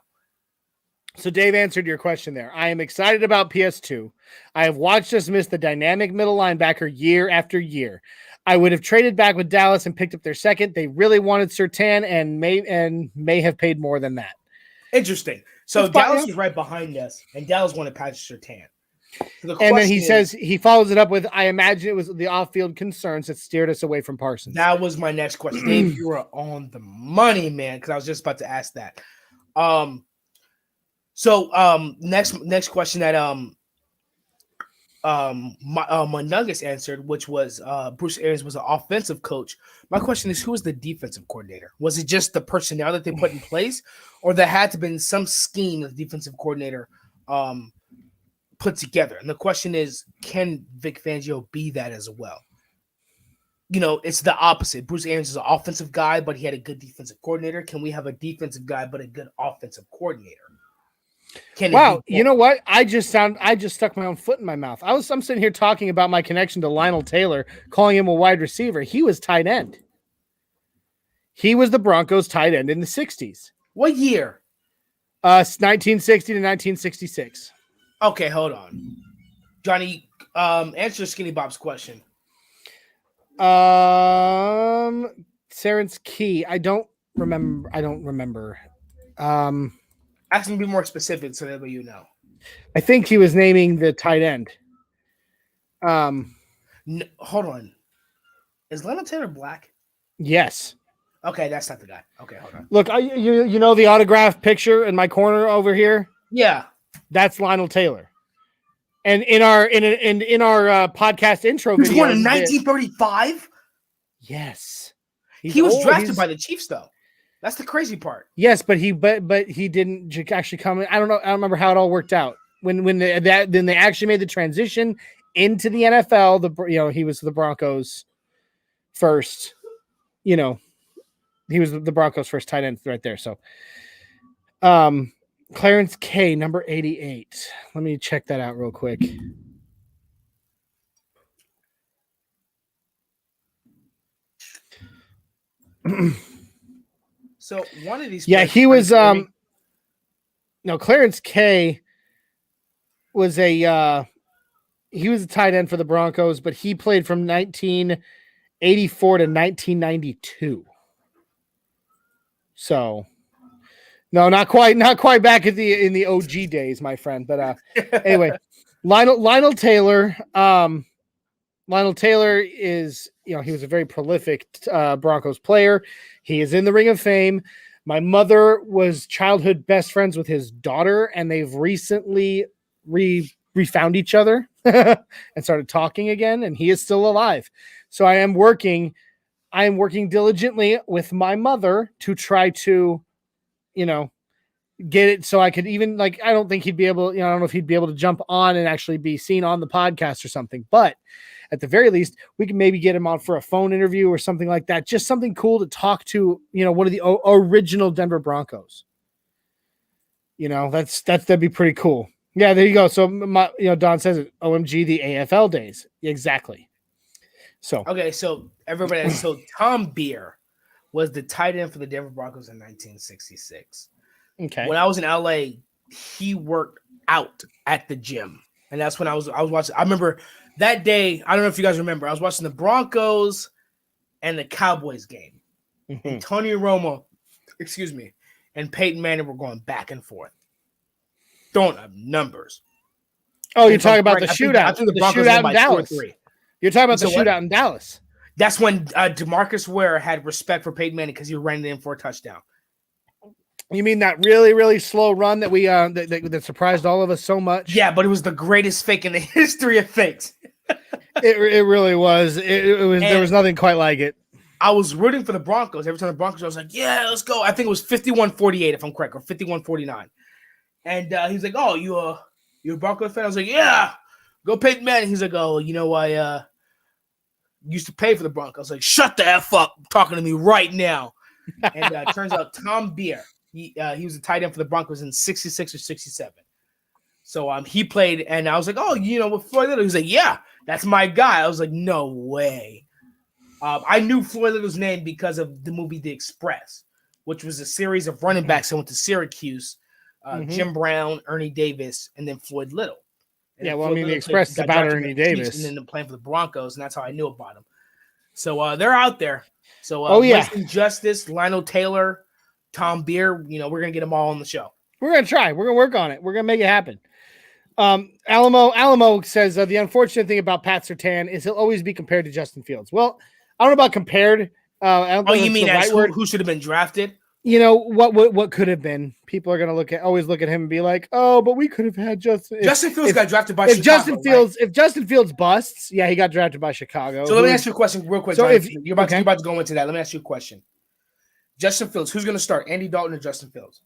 So Dave answered your question there. I am excited about PS2. I have watched us miss the dynamic middle linebacker year after year. I would have traded back with Dallas and picked up their second. They really wanted Surtain and may have paid more than that. Interesting. So Dallas was right behind us, and Dallas wanted Patrick Surtain. So and then he follows it up with, I imagine it was the off-field concerns that steered us away from Parsons. That was my next question. Dave, you are on the money, man, because I was just about to ask that. Next question that my Nuggets answered, which was Bruce Arians was an offensive coach. My question is, who was the defensive coordinator? Was it just the personnel that they put in place, or there had to have been some scheme that the defensive coordinator put together? And the question is, can Vic Fangio be that as well? It's the opposite. Bruce Arians is an offensive guy, but he had a good defensive coordinator. Can we have a defensive guy but a good offensive coordinator? Wow, you know what? I just stuck my own foot in my mouth. I'm sitting here talking about my connection to Lionel Taylor, calling him a wide receiver. He was tight end. He was the Broncos tight end in the 60s. What year? 1960 to 1966. Okay, hold on. Johnny, answer Skinny Bob's question. Terrence Key. I don't remember. Ask him to be more specific so that way you know. I think he was naming the tight end. No, hold on. Is Lionel Taylor black? Yes. Okay, that's not the guy. Okay, hold on. Look, you know the autograph picture in my corner over here? Yeah. That's Lionel Taylor. And in our podcast intro video. He was born in 1935? Yes. He was drafted by the Chiefs, though. That's the crazy part. Yes, but he didn't actually come in. I don't remember how it all worked out. When they actually made the transition into the NFL, he was the Broncos first. He was the Broncos first tight end right there. So, Clarence K, number 88. Let me check that out real quick. So one of these, he was. Clarence K was he was a tight end for the Broncos, but he played from 1984 to 1992. So, no, not quite back in the OG days, my friend. But anyway, Lionel Taylor. Lionel Taylor is, he was a very prolific Broncos player. He is in the Ring of Fame. My mother was childhood best friends with his daughter, and they've recently refound each other and started talking again, and he is still alive. So I am working diligently with my mother to try to, get it so I could even, I don't think he'd be able, I don't know if he'd be able to jump on and actually be seen on the podcast or something, but at the very least, we can maybe get him on for a phone interview or something like that. Just something cool to talk to, one of the original Denver Broncos. That'd be pretty cool. Yeah, there you go. So Don says it. OMG, the AFL days. Exactly. So okay, so everybody, so Tom Beer was the tight end for the Denver Broncos in 1966. Okay. When I was in LA, he worked out at the gym, and that's when I was watching. I remember that day. I don't know if you guys remember. I was watching the Broncos and the Cowboys game. Mm-hmm. And Tony Romo, and Peyton Manning were going back and forth, throwing up numbers. Oh, you're talking about the shootout. The shootout in Dallas. You're talking about the shootout in Dallas. That's when DeMarcus Ware had respect for Peyton Manning because he ran it in for a touchdown. You mean that really, really slow run that we that surprised all of us so much? Yeah, but it was the greatest fake in the history of fakes. It really was. It was. There was nothing quite like it. I was rooting for the Broncos. Every time the Broncos, I was like, yeah, let's go. I think it was 51-48, if I'm correct, or 51-49. And he's like, oh, you a Broncos fan? I was like, yeah, go Peyton Manning. He's like, oh, I used to pay for the Broncos. I was like, shut the F up, talking to me right now. And it turns out Tom Beer, he was a tight end for the Broncos in 66 or 67. So he played, and I was like, oh, with Floyd Little. He was like, yeah, that's my guy. I was like, no way. I knew Floyd Little's name because of the movie The Express, which was a series of running backs that went to Syracuse, Jim Brown, Ernie Davis, and then Floyd Little. And yeah, well, Floyd The Little Express is about Ernie Davis. And then playing for the Broncos, and that's how I knew about him. So they're out there. So Winston Justice, Lionel Taylor, Tom Beer, we're going to get them all on the show. We're going to try. We're going to work on it. We're going to make it happen. Alamo says, the unfortunate thing about Pat Surtain is he'll always be compared to Justin Fields. Well, I don't know about compared. You mean as who should have been drafted? What could have been? People are going to always look at him and be like, "Oh, but we could have had Justin." Justin Fields got drafted by Chicago. If Justin Fields busts, he got drafted by Chicago. So let me ask you a question real quick. So if you're about to go into that, let me ask you a question. Justin Fields, who's going to start? Andy Dalton or Justin Fields?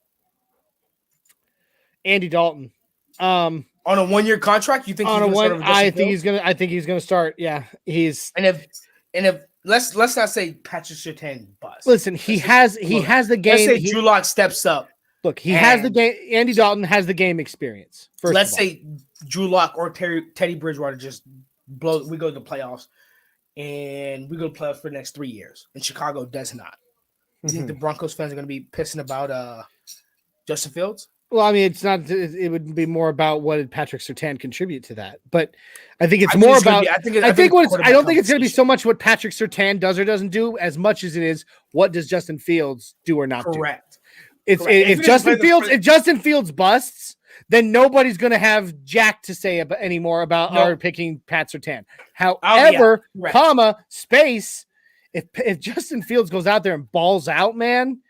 Andy Dalton. On a 1-year contract, you think on a one? I think he's gonna start. Yeah, he's and if let's not say Patrick Surtain bust. Listen, he has the game. Let's say Drew Lock steps up. Look, he has the game. Andy Dalton has the game experience. Let's say Drew Lock or Teddy Bridgewater just blow. We go to the playoffs, and we go to playoffs for the next 3 years, and Chicago does not. Do you think the Broncos fans are going to be pissing about Justin Fields? Well, I mean, it's not. It would be more about what did Patrick Surtain contribute to that. But I think it's more about. I don't think it's going to be so much what Patrick Surtain does or doesn't do as much as it is what does Justin Fields do or not do. Correct. If Justin Fields busts, then nobody's going to have jack to say anymore about our picking Pat Surtain. However, if Justin Fields goes out there and balls out, man,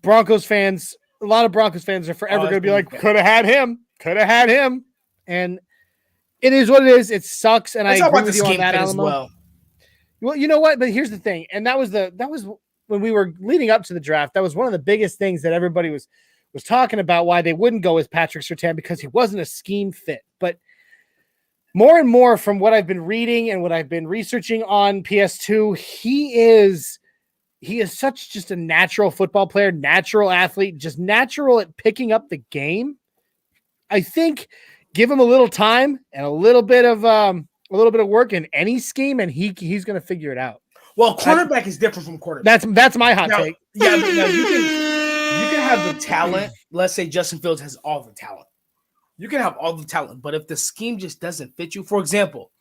Broncos fans. A lot of Broncos fans are forever going to be like, could have had him. And it is what it is. It sucks. And I agree with you on that, Alamo. Well, you know what? But here's the thing. And that was when we were leading up to the draft. That was one of the biggest things that everybody was talking about, why they wouldn't go with Patrick Surtain, because he wasn't a scheme fit. But more and more from what I've been reading and what I've been researching on PS2, he is such just a natural football player, natural athlete, just natural at picking up the game. I think give him a little time and a little bit of work in any scheme, and he's going to figure it out. Well, quarterback is different from quarterback. That's my hot take. Yeah, but now you can have the talent. Let's say Justin Fields has all the talent. You can have all the talent, but if the scheme just doesn't fit you, for example,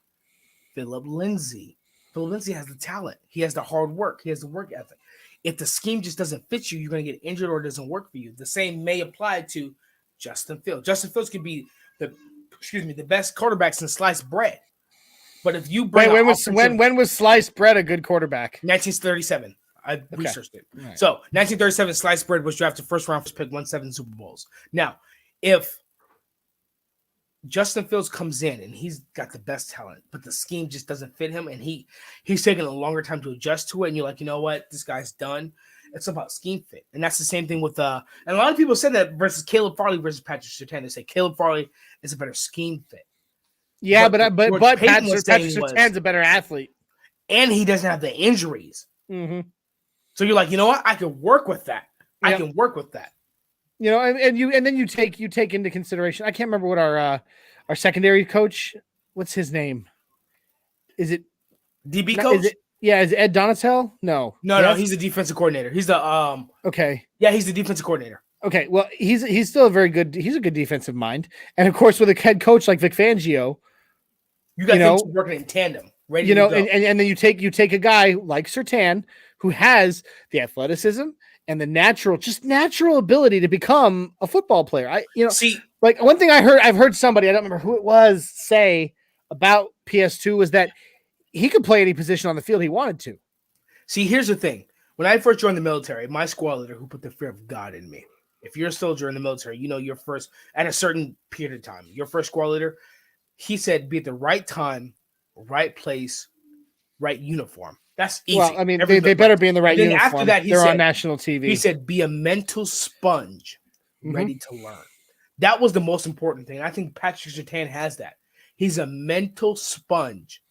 Philip Lindsay has the talent. He has the hard work. He has the work ethic. If the scheme just doesn't fit you, you're going to get injured or it doesn't work for you. The same may apply to Justin Fields. Justin Fields could be the best quarterback since sliced bread. But if you bring when was sliced bread a good quarterback? 1937. I researched it. Right. So 1937, sliced bread was drafted first round, first pick, won 7 Super Bowls. Now, if Justin Fields comes in and he's got the best talent, but the scheme just doesn't fit him, and he's taking a longer time to adjust to it, and you're like, you know what, this guy's done. It's about scheme fit, and that's the same thing with and a lot of people said that versus Caleb Farley versus Patrick Surtain. They say Caleb Farley is a better scheme fit. Yeah, but Patrick Surtain's a better athlete, and he doesn't have the injuries. Mm-hmm. So you're like, you know what, I can work with that. I can work with that. You know, and then you take into consideration. I can't remember what our secondary coach. What's his name? Is it DB coach? Is it Ed Donatel? No. He's the defensive coordinator. He's the Okay. Yeah, he's the defensive coordinator. Okay, well, he's still a good defensive mind, and of course, with a head coach like Vic Fangio, you got things working in tandem. Ready and then you take a guy like Surtain who has the athleticism and the natural ability to become a football player. Like one thing I've heard somebody, I don't remember who it was, say about PS2 was that he could play any position on the field he wanted to. See, here's the thing. when I first joined the military, my squad leader, who put the fear of God in me. If you're a soldier in the military, you know your first at a certain period of time. Your first squad leader, he said, be at the right time, right place, right uniform. That's easy. Well, I mean, they better be in the right uniform. After that, they're on national TV. He said, be a mental sponge, ready to learn. That was the most important thing. I think Patrick Surtain has that. He's a mental sponge,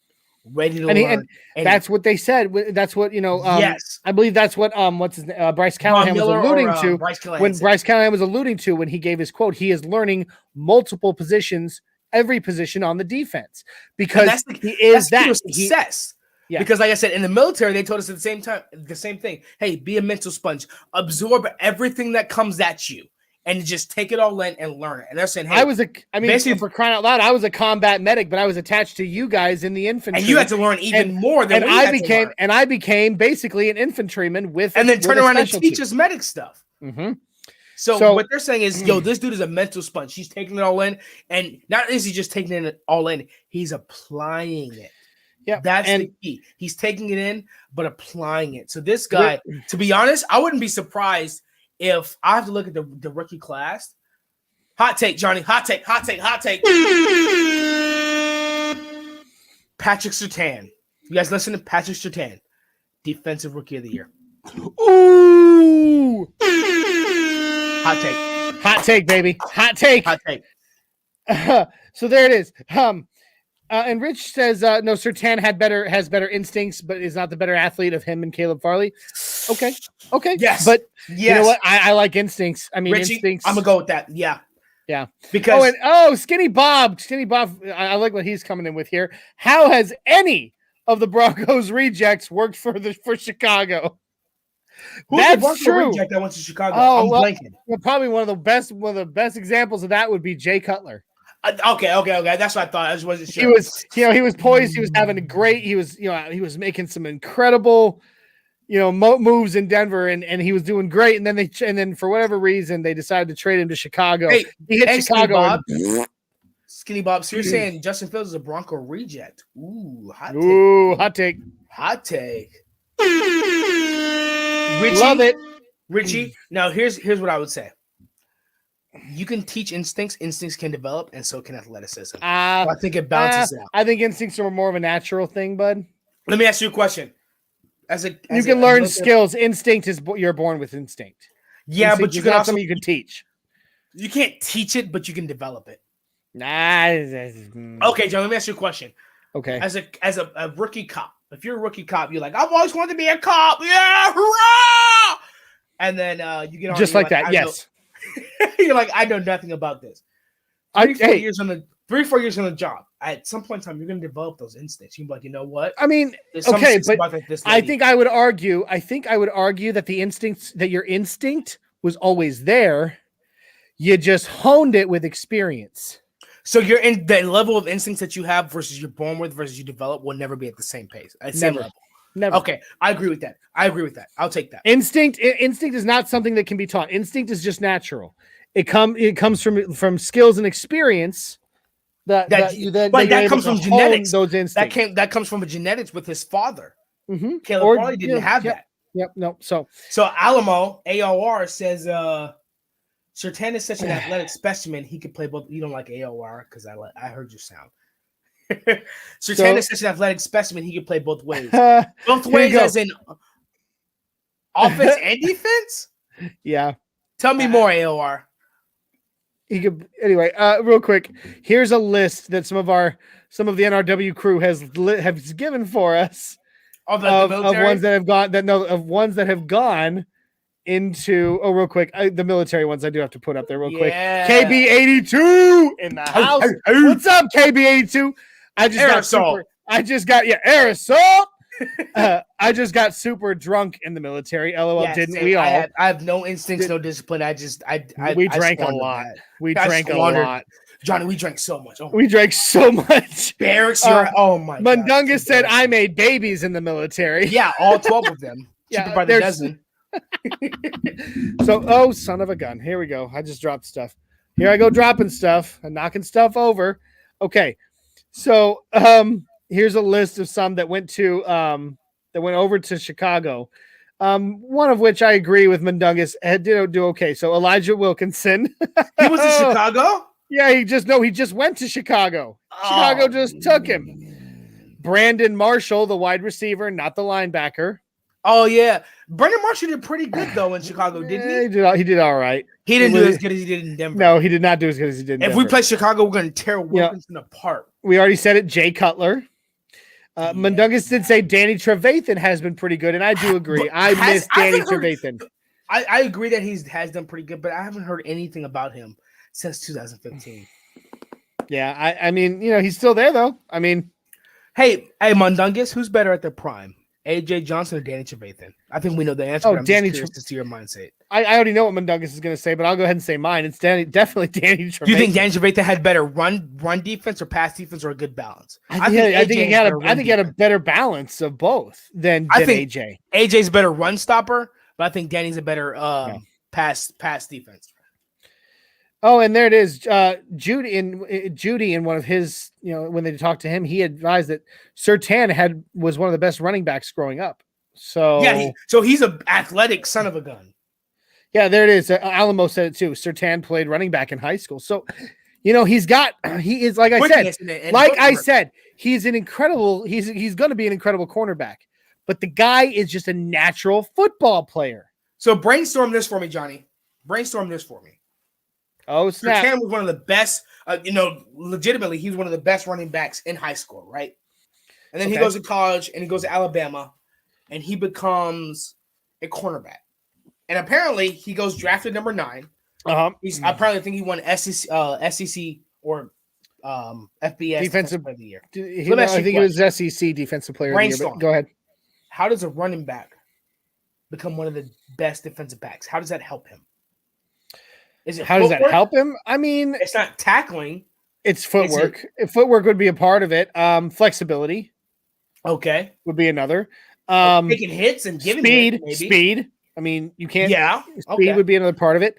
ready to learn. And that's what they said. That's what, yes. I believe that's what Bryce Callahan was alluding to. Bryce Callahan was alluding to when he gave his quote. He is learning multiple positions, every position on the defense, because he is that success. Yeah. Because like I said, in the military, they told us at the same time, the same thing. Hey, be a mental sponge, absorb everything that comes at you and just take it all in and learn it. And they're saying, hey, for crying out loud, I was a combat medic, but I was attached to you guys in the infantry. And you had to learn even more than I became basically an infantryman and then turn around and teach us medic stuff. Mm-hmm. So what they're saying is, this dude is a mental sponge. He's taking it all in, and not is he just taking it all in, he's applying it. Yeah, that's the key. He's taking it in, but applying it. So this guy, to be honest, I wouldn't be surprised if I have to look at the rookie class. Hot take, Johnny. Hot take. Patrick Surtain. You guys listen to Patrick Surtain, Defensive Rookie of the Year. Ooh. Hot take, baby. Hot take. So there it is. And Rich says, no, Surtain has better instincts, but is not the better athlete of him and Caleb Farley. Okay. Yes. But you know what? I like instincts. I mean, Richie, instincts. I'm going to go with that. Yeah. Because Skinny Bob. I like what he's coming in with here. How has any of the Broncos rejects worked for Chicago? That's true. Reject that went to Chicago. I'm blanking. Well, probably one of the best examples of that would be Jay Cutler. Okay. That's what I thought. I just wasn't sure. He was poised. He was having a great. He was making some incredible, moves in Denver, and he was doing great. And then for whatever reason they decided to trade him to Chicago. Hey, he hit Chicago. Skinny Bob. So you're saying Justin Fields is a Bronco reject? Ooh, hot take. Richie, love it, Richie. Now here's what I would say. You can teach instincts. Instincts can develop, and so can athleticism. I think it balances out. I think instincts are more of a natural thing, bud. Let me ask you a question. You can learn skills. Instinct is you're born with instinct. Yeah, instinct but you can also something you can teach. You can't teach it, but you can develop it. Nah. Okay, John. Let me ask you a question. Okay. As a rookie cop, if you're a rookie cop, you're like, I've always wanted to be a cop. Yeah, hurrah! And then you get on just like that. Yes. You're like, I know nothing about this. 3-4 years on the job. At some point in time, you're going to develop those instincts. You're like, you know what? I mean, okay, but I think I would argue that that your instinct was always there. You just honed it with experience. So you're in the level of instincts that you have versus you're born with versus you develop will never be at the same pace. Never. Okay, I agree with that. I'll take that. Instinct is not something that can be taught. Instinct is just natural. It comes from skills and experience that comes from genetics. Those instincts. That comes from genetics with his father. Mm-hmm. Caleb probably didn't have that. Yep. No. So Alamo AOR says Surtain is such an athletic specimen. He could play both. You don't like AOR because I heard your sound. Surtain is such an athletic specimen. He could play both ways. Both ways, as in offense and defense. Yeah. Tell me more, AOR. He could anyway. Real quick, here's a list that some of the NRW crew has given for us of ones that have gone into real quick. The military ones I do have to put up there real quick. KB82 in the house. What's up, KB82? I just got aerosol. I just got super drunk in the military. LOL, didn't we all? I have no instincts, no discipline. We drank a lot. We drank a lot. Johnny, we drank so much. We drank so much. Barracks, oh my God. Mundungus said I made babies in the military. Yeah, all 12 of them. Cheaper by the dozen. So, son of a gun. Here we go. I just dropped stuff. Here I go dropping stuff and knocking stuff over. Okay. So, here's a list of some that went over to Chicago. One of which I agree with Mundungus did do okay. So Elijah Wilkinson. He was in Chicago? Yeah, he just went to Chicago. Chicago just took him. Brandon Marshall, the wide receiver, not the linebacker. Oh, yeah. Brandon Marshall did pretty good, though, in Chicago, didn't he? He did all right. He didn't do as good as he did in Denver. No, he did not do as good as he did in Denver. If we play Chicago, we're going to tear Wilkinson apart. We already said it, Jay Cutler. Mundungus did say Danny Trevathan has been pretty good, and I do agree. I miss Danny Trevathan. I agree that he has done pretty good, but I haven't heard anything about him since 2015. Yeah, I mean, he's still there, though. I mean. Hey, Mundungus, who's better at their prime? AJ Johnson or Danny Trevathan? I think we know the answer. But I'm just curious to see your mindset. I already know what Mundungus is going to say, but I'll go ahead and say mine. It's definitely Danny Trevathan. Do you think Danny Trevathan had better run defense or pass defense or a good balance? I think he had a better balance of both than AJ. AJ's a better run stopper, but I think Danny's a better pass defense. Oh, and there it is. Judy in one of his, when they talked to him, he advised that Surtain was one of the best running backs growing up. So yeah, so he's an athletic son of a gun. Yeah, there it is. Alamo said it too. Surtain played running back in high school. So, he is, like I said, he's an incredible, he's going to be an incredible cornerback, but the guy is just a natural football player. So brainstorm this for me, Johnny. Brainstorm this for me. Oh, snap. Surtain was one of the best, legitimately, he was one of the best running backs in high school, right? And then he goes to college and he goes to Alabama and he becomes a cornerback. And apparently he goes drafted number 9. I probably think he won SEC or FBS Defensive Player of the Year. I think it was SEC Defensive Player of the Year. But go ahead. How does a running back become one of the best defensive backs? How does that help him? How does that help him? I mean, it's not tackling. It's footwork. Footwork would be a part of it. Flexibility. Okay. Would be another. Taking hits and giving speed. I mean, you can't. Yeah. Speed would be another part of it.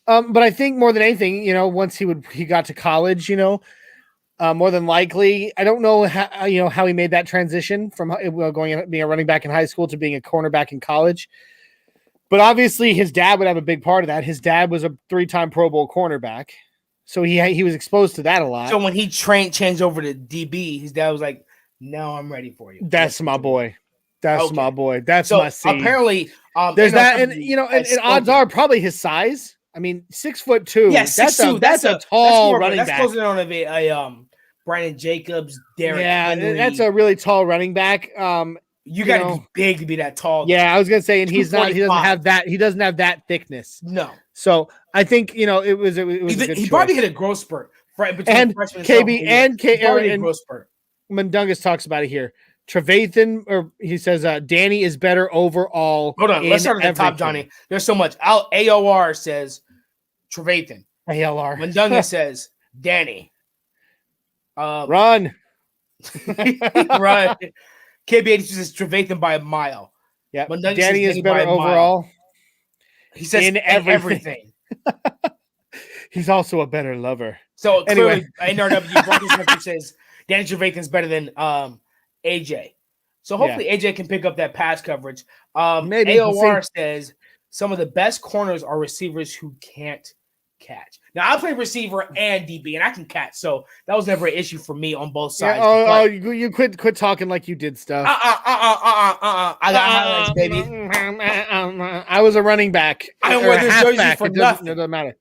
But I think more than anything, once he got to college, more than likely, I don't know how he made that transition from going being a running back in high school to being a cornerback in college. But obviously, his dad would have a big part of that. His dad was a 3-time Pro Bowl cornerback, so he was exposed to that a lot. So when he changed over to DB, his dad was like, "Now I'm ready for you." That's my boy. That's my boy. That's my seed. Apparently, there's that, and odds are probably his size. I mean, 6'2". Yeah, that's a tall running back. That's closer to a Brandon Jacobs, Derek. Yeah, Henry. That's a really tall running back. You got to be big to be that tall. Yeah, I was gonna say, and he's not. He doesn't have that. He doesn't have that thickness. No. So I think it was. It was. He probably hit a growth spurt. Right between and KB and growth spurt. Mundungus talks about it here. Trevathan, or he says, Danny is better overall. Hold on, let's start at the top, Johnny. There's so much. AOR says Trevathan. ALR. Mundungus says Danny. Run. Run. KB82 says Trevathan by a mile. Yeah, Danny is better overall. He says in everything. He's also a better lover. So clearly, NRW Broncos says Danny Trevathan's better than AJ. So hopefully AJ can pick up that pass coverage. Maybe AOR says some of the best corners are receivers who can't catch. Now I play receiver and DB, and I can catch, so that was never an issue for me on both sides. You quit talking like you did stuff. I got highlights, baby. I was a running back. I don't wear this jersey for nothing. It doesn't matter.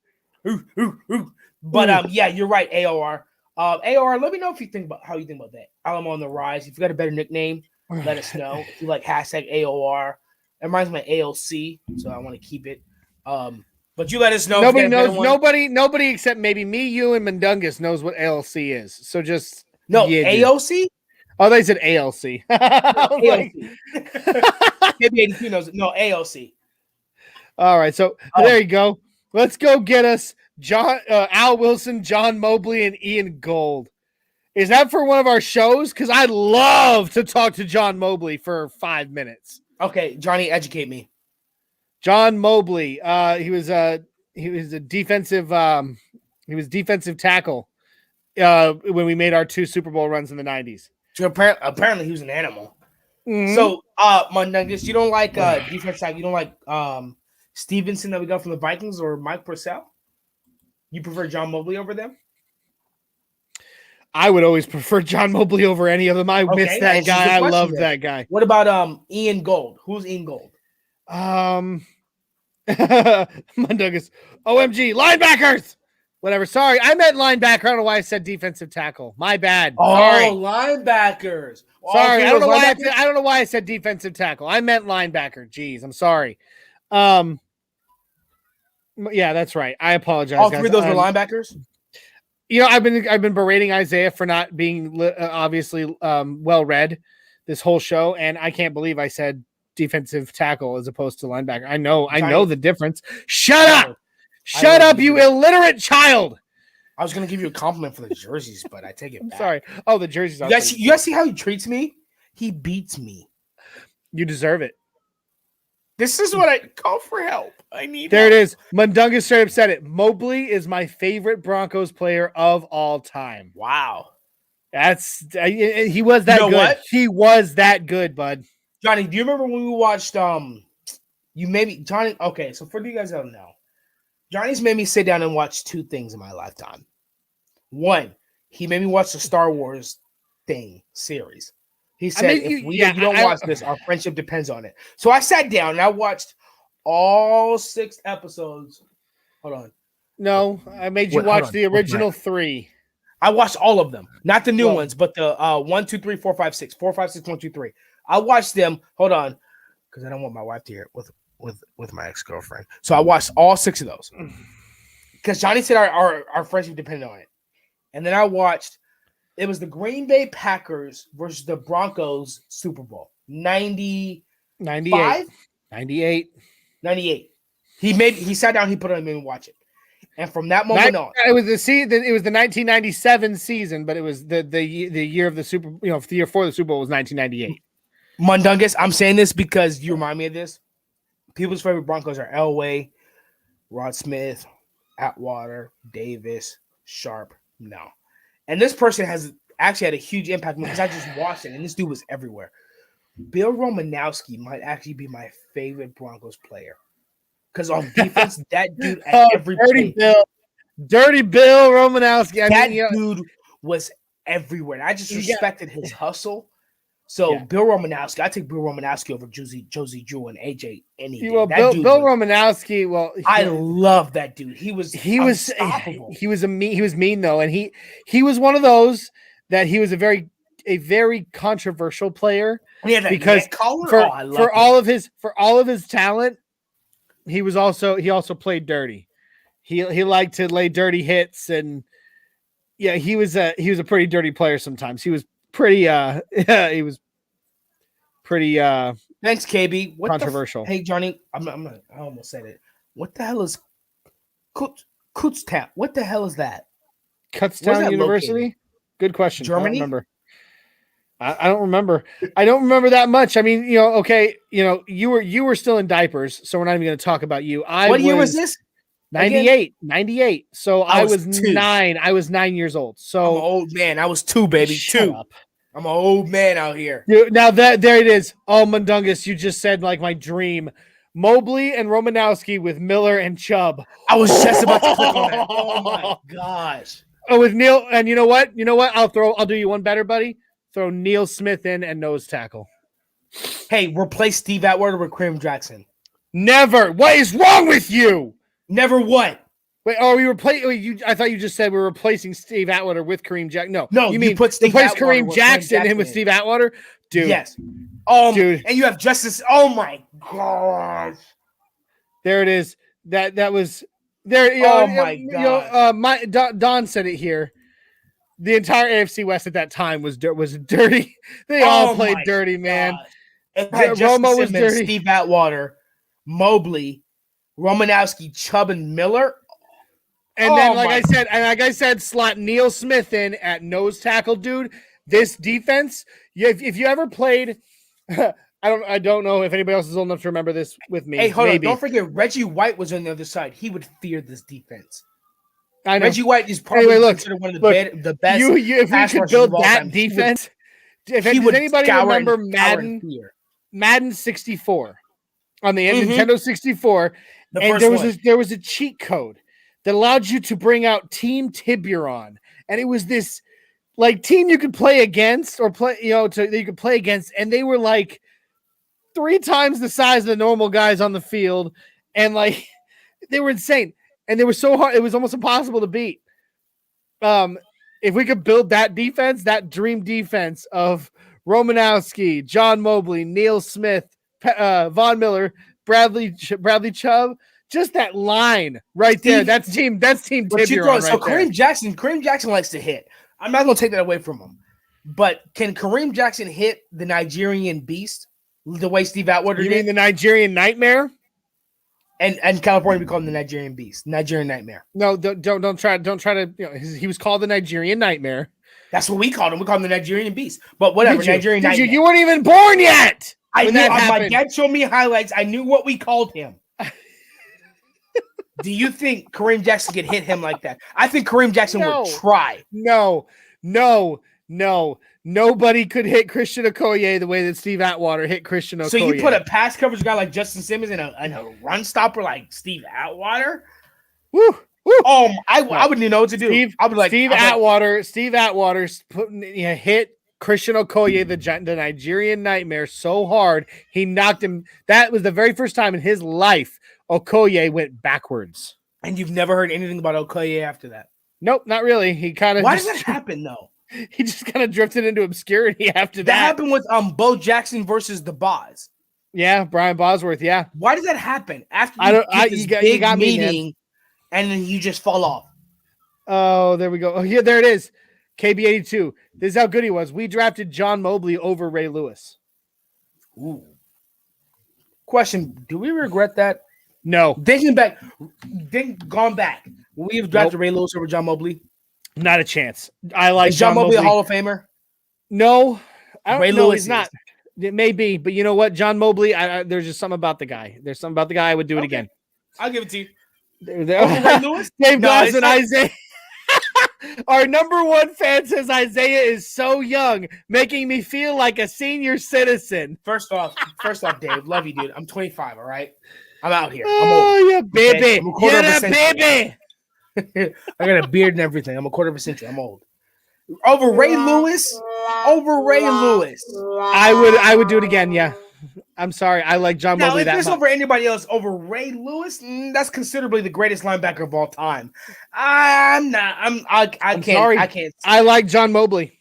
But yeah, you're right, AOR. AOR, let me know if you think about how you think about that. I'm on the rise. If you got a better nickname, let us know. If you like hashtag AOR, it reminds me of ALC, so I want to keep it. But you let us know. Nobody knows. Nobody except maybe me, you, and Mundungus knows what ALC is. So just AOC. Oh, they said ALC. AOC. Maybe 82 knows it. No, AOC. All right, so there you go. Let's go get us Al Wilson, John Mobley, and Ian Gold. Is that for one of our shows? Because I'd love to talk to John Mobley for 5 minutes. Okay, Johnny, educate me. John Mobley. He was a defensive. He was defensive tackle when we made our 2 Super Bowl runs in the 90s. So apparently he was an animal. Mhm. So, Mundungus, you don't like defense side. You don't like Stevenson that we got from the Vikings or Mike Purcell? You prefer John Mobley over them? I would always prefer John Mobley over any of them. I miss that guy. I love that guy. What about Ian Gold? Who's Ian Gold? Mundungus. OMG, linebackers. Whatever. Sorry, I meant linebacker. I don't know why I said defensive tackle. My bad. Oh, sorry. linebackers. Sorry, I don't know why I said defensive tackle. I meant linebacker. Jeez, I'm sorry. Yeah, that's right. I apologize. All three of those were linebackers. You know, I've been berating Isaiah for not being obviously well read this whole show, and I can't believe I said defensive tackle as opposed to linebacker. I know the difference. Shut up, you illiterate child. I was gonna give you a compliment for the jerseys, but I take it back. Sorry. Oh, the jerseys. You guys see how he treats me? He beats me. You deserve it. This is what I call for help. I need. There it is. Mundungus straight up said it. Mobley is my favorite Broncos player of all time. Wow. He was that good. What? He was that good, bud. Johnny, do you remember when we watched Johnny? Okay, so for you guys that don't know, Johnny's made me sit down and watch two things in my lifetime. One, he made me watch the Star Wars series. He said, if you don't watch this, our friendship depends on it. So I sat down and I watched all 6 episodes. Hold on. No, I made you watch the original 3. I watched all of them, not the new ones, but the 1, 2, 3, 4, 5, 6, 4, 5, 6, 1, 2, 3. I watched them. Hold on, because I don't want my wife to hear it with my ex-girlfriend. So I watched all 6 of those because Johnny said our friendship depended on it. And then I watched. It was the Green Bay Packers versus the Broncos Super Bowl 98. He sat down. He put it on me and watch it. And from that moment on, it was the 1997 season, but it was the year of the Super. The year for the Super Bowl was 1998. Mundungus, I'm saying this because you remind me of this. People's favorite Broncos are Elway, Rod Smith, Atwater, Davis, Sharp. No. And this person has actually had a huge impact because I just watched it, and this dude was everywhere. Bill Romanowski might actually be my favorite Broncos player. Because on defense, that dude at every play. Dirty Bill Romanowski. Dude was everywhere. I just respected his hustle. So Bill Romanowski, I take Bill Romanowski over Josie Jewell and AJ any day. Well, Bill Romanowski. Well, I love that dude. He was unstoppable. He was mean though, and he was one of those that he was a very controversial player. Because for all of his talent, he also played dirty. He liked to lay dirty hits, and he was a pretty dirty player sometimes. He was pretty thanks, KB. Controversial. Hey, Johnny, I almost said it. What the hell is Kutztown? What the hell is that? Kutztown University? Located? Good question. Germany? I don't remember. I don't remember that much. I mean, you were still in diapers, so we're not even going to talk about you. What year was this? 98. So I was 9. I was 9 years old. So I'm an old man. I was 2, baby. 2. Up. I'm an old man out here. Now there it is. Oh, Mundungus, you just said like my dream. Mobley and Romanowski with Miller and Chubb. I was just about to click on that. Oh my gosh. Oh, with Neil, and you know what? I'll do you one better, buddy. Throw Neil Smith in and nose tackle. Hey, replace Steve Atwater with Kareem Jackson. Never. What is wrong with you? Never what? Wait, I thought you just said we're replacing Steve Atwater with Kareem Jackson. No, you mean put Kareem Jackson in with Steve Atwater? Dude. Yes. Dude. And you have Justice. Oh my gosh. There it is. That was there. My God. Don said it here. The entire AFC West at that time was dirty. They all played dirty, man. Romo was dirty. Steve Atwater, Mobley, Romanowski, Chubb, and Miller. And then, like I said, slot Neil Smith in at nose tackle, dude. This defense, if you ever played, I don't know if anybody else is old enough to remember this with me. Hey, hold on! Don't forget, Reggie White was on the other side. He would fear this defense. I know. Reggie White is probably considered one of the best. If we could build that defense, Does anybody remember Madden 64 on the Nintendo 64? There was a cheat code that allowed you to bring out Team Tiburon, and it was this like team you could play against that you could play against, and they were like 3 times the size of the normal guys on the field, and like they were insane, and they were so hard it was almost impossible to beat. If we could build that defense, that dream defense of Romanowski, John Mobley, Neil Smith, Von Miller, Bradley Chubb, just that line right there. That's team Tiburon. So Kareem Jackson likes to hit. I'm not going to take that away from him. But can Kareem Jackson hit the Nigerian beast the way Steve Atwater did? You mean the Nigerian nightmare? And California, we call him the Nigerian beast, Nigerian nightmare. No, don't try to. He was called the Nigerian nightmare. That's what we called him. We called him the Nigerian beast. But whatever, Nigerian nightmare. You weren't even born yet. I knew. My dad showed me highlights. I knew what we called him. Do you think Kareem Jackson could hit him like that? I think Kareem Jackson would try. No. Nobody could hit Christian Okoye the way that Steve Atwater hit Christian Okoye. So you put a pass coverage guy like Justin Simmons and a run stopper like Steve Atwater? Woo. I wouldn't even know what to do. Steve Atwater hit Christian Okoye, the Nigerian nightmare, so hard he knocked him. That was the very first time in his life Okoye went backwards. And you've never heard anything about Okoye after that? Nope, not really. He kind of. Why does that happen though? He just kind of drifted into obscurity after that. That happened with Bo Jackson versus the Boz. Yeah, Brian Bosworth. Yeah. Why does that happen after you got meeting, and then you just fall off? Oh, there we go. Oh, yeah, there it is. KB82. This is how good he was. We drafted John Mobley over Ray Lewis. Ooh. Question: do we regret that? No. Gone back. Will we have drafted Ray Lewis over John Mobley? Not a chance. I like Is John Mobley a Hall of Famer? No. I don't know. He's not. Is. It may be, but you know what? John Mobley, there's just something about the guy. There's something about the guy. I would do it again. I'll give it to you. Ray Lewis? Dave Glass and Isaiah. Our number one fan says Isaiah is so young, making me feel like a senior citizen. First off, Dave, love you, dude. I'm 25, all right? I'm out here. I'm old. Oh, yeah, baby. Okay? You're that baby. I got a beard and everything. I'm a quarter of a century. I'm old. Over Ray Lewis. I would do it again. Yeah. I'm sorry. I like John Mobley that much. Over anybody else, over Ray Lewis, that's considerably the greatest linebacker of all time. I'm not. I can't. Sorry. I can't. I like John Mobley.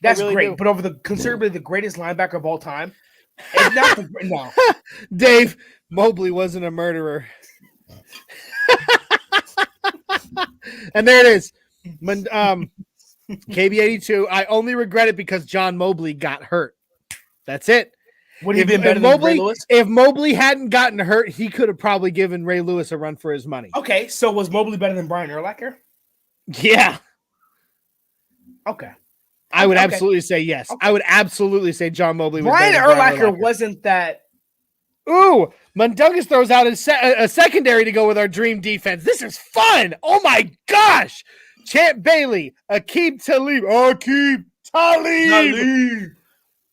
That's really great. But over considerably the greatest linebacker of all time, it's not no. Dave, Mobley wasn't a murderer. And there it is. KB82. I only regret it because John Mobley got hurt. That's it. Would he have been better than Ray Lewis? If Mobley hadn't gotten hurt, he could have probably given Ray Lewis a run for his money. Okay, so was Mobley better than Brian Urlacher? Yeah. Okay. I would absolutely say yes. Okay. I would absolutely say John Mobley was Brian Urlacher wasn't that. Ooh, Mundungus throws out a secondary to go with our dream defense. This is fun. Oh, my gosh. Champ Bailey, Aqib Talib,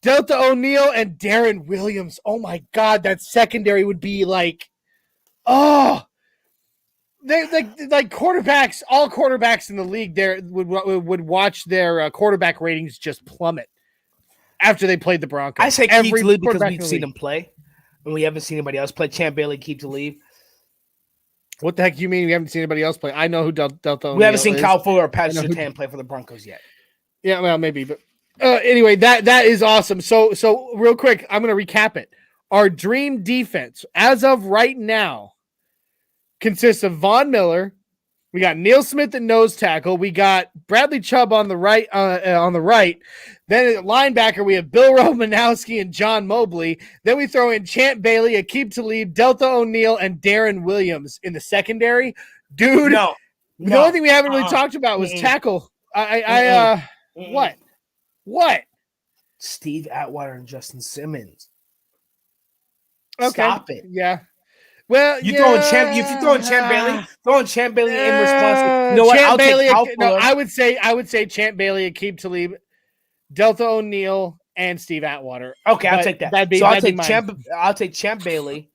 Delta O'Neal, and Darren Williams. Oh, my God. That secondary would be like, like quarterbacks, all quarterbacks in the league there would watch their quarterback ratings just plummet after they played the Broncos. I say Aqib Talib because we've seen him play. And we haven't seen anybody else play. Champ Bailey, Aqib Talib. What the heck you mean we haven't seen anybody else play? I know who Delta O'Neal We haven't seen Kyle Fuller or Patrick Surtain play for the Broncos yet. Yeah, well, maybe. But anyway, that is awesome. So real quick, I'm going to recap it. Our dream defense, as of right now, consists of Von Miller. We got Neil Smith at nose tackle. We got Bradley Chubb on the right. Then at linebacker, we have Bill Romanowski and John Mobley. Then we throw in Champ Bailey, Aqib Talib, Delta O'Neal, and Darren Williams in the secondary. Dude, the only thing we haven't really talked about was tackle. What? Steve Atwater and Justin Simmons. Okay. Stop it. Yeah. Well, if you're throwing Champ Bailey in response. You know what? Champ Bailey. I would say Champ Bailey, Aqib Talib, Delta O'Neal, and Steve Atwater. Okay, I'll take that. I'll take Champ Bailey.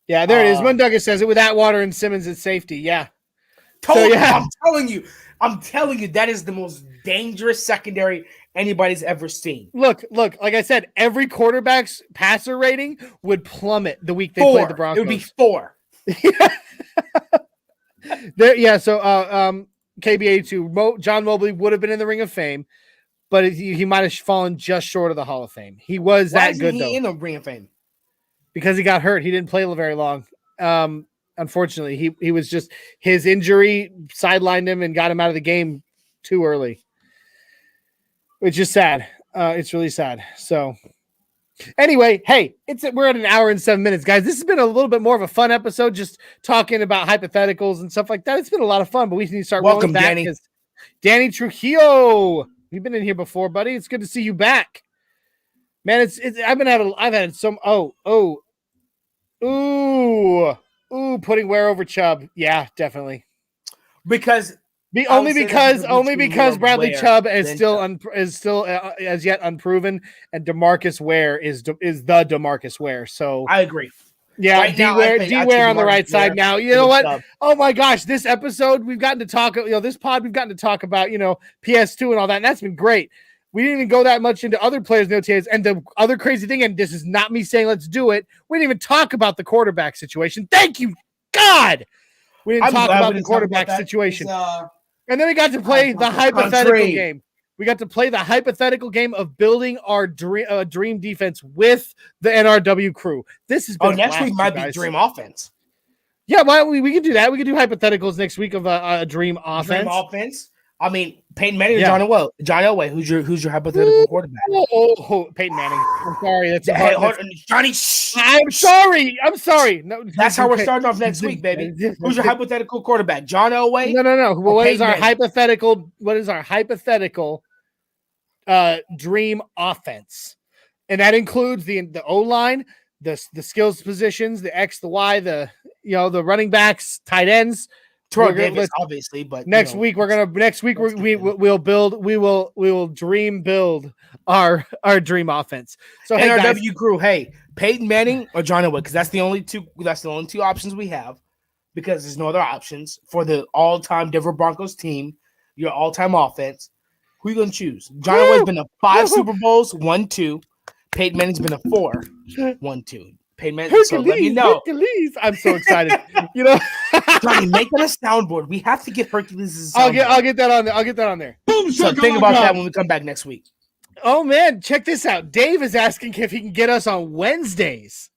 Yeah, there it is. Mundungus says it with Atwater and Simmons at safety. Yeah. I'm telling you, that is the most dangerous secondary anybody's ever seen. Look, like I said, every quarterback's passer rating would plummet the week they played the Broncos. It would be 4. KB82, John Mobley would have been in the Ring of Fame, but he might have fallen just short of the Hall of Fame. He was that good, though. Why isn't he in the Ring of Fame? Because he got hurt. He didn't play very long. Unfortunately, he was just, his injury sidelined him and got him out of the game too early, which is sad. It's really sad. So anyway, hey, we're at an hour and 7 minutes, guys. This has been a little bit more of a fun episode, just talking about hypotheticals and stuff like that. It's been a lot of fun, but we need to start rolling back. Danny. Danny Trujillo, you've been in here before, buddy. It's good to see you back, man. I've had some. Putting Ware over Chubb. Yeah, definitely. Only because Bradley Chubb is still as yet unproven, and DeMarcus Ware is the DeMarcus Ware. So I agree. Yeah, right D-Ware on the right side now. You know what? Oh my gosh, this episode we've gotten to talk. This pod we've gotten to talk about PS2 and all that, and that's been great. We didn't even go that much into other players' notations. And the other crazy thing, and this is not me saying let's do it, we didn't even talk about the quarterback situation. Thank you, God. We didn't talk about the quarterback situation. And then we got to play the hypothetical game. We got to play the hypothetical game of building our dream defense with the NRW crew. This has been next week might be dream offense. Yeah, we can do that. We can do hypotheticals next week of a dream offense. Dream offense. I mean, Peyton Manning or John Elway? John Elway, who's your hypothetical quarterback? Peyton Manning. I'm sorry. Johnny. I'm sorry. No, that's how we're starting off next week, baby. Who's your hypothetical quarterback? John Elway? No. What is our hypothetical dream offense? And that includes the O-line, the skills positions, the X, the Y, the running backs, tight ends. Davis, obviously, but next week we will dream build our dream offense. So NRW crew, hey, Peyton Manning or John Elway, because that's the only two options we have, because there's no other options for the all-time Denver Broncos team, your all-time offense. Who are you gonna choose? John Elway's been to 5 Super Bowls, 1, 2. Peyton Manning's been to 4, 1, 2. Peyton Manning, so let me know. Hercules. I'm so excited. Johnny, make that a soundboard. We have to get Hercules. I'll get that on there. I'll get that on there. So think about that when we come back next week. Oh man, check this out. Dave is asking if he can get us on Wednesdays.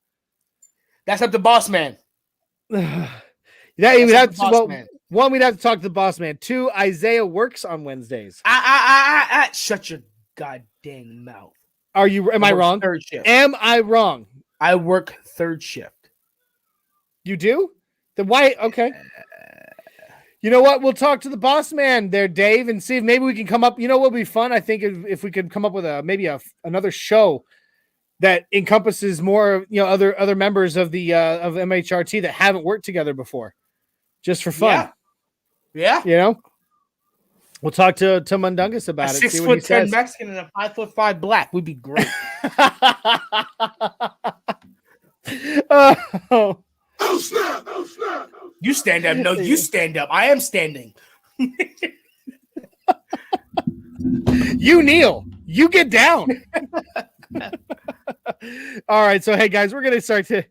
That's up to Boss Man. One, we'd have to talk to the Boss Man. 2, Isaiah works on Wednesdays. Shut your goddamn mouth. Am I wrong? Third shift. Am I wrong? I work third shift. You do? Then why? Okay. You know what? We'll talk to the Boss Man there, Dave, and see if maybe we can come up. You know what would be fun? I think if we could come up with another show that encompasses more, other members of the of MHRT that haven't worked together before, just for fun. Yeah. We'll talk to Mundungus about it. 6'10" Mexican and a 5'5" black would be great. Oh snap! You stand up. No, you stand up. I am standing. You kneel. You get down. All right. So, hey, guys, we're going to start to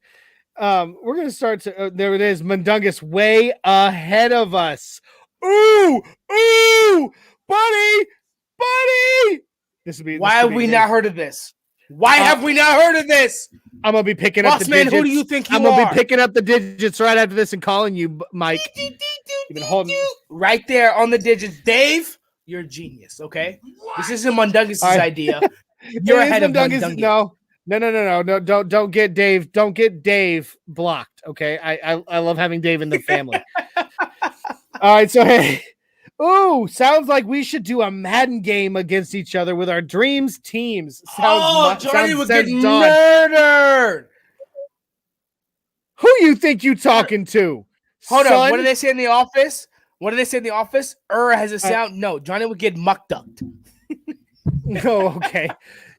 there it is. Mundungus way ahead of us. Ooh, buddy. Why have we not heard of this? Why have we not heard of this? I'm gonna be picking up the digits. Who do you think you are? I'm gonna be picking up the digits right after this and calling you, Mike. You've been holding right there on the digits, Dave. You're a genius. Okay, this isn't Mundungus' idea. You're ahead of Mundungus. No. Don't get Dave. Don't get Dave blocked. Okay, I love having Dave in the family. All right, so hey. Ooh, sounds like we should do a Madden game against each other with our dreams teams. Johnny would get murdered. Who you think you talking to? Hold on. What did they say in the office? What do they say in the office? Has a sound. No, Johnny would get muck ducked. No, okay.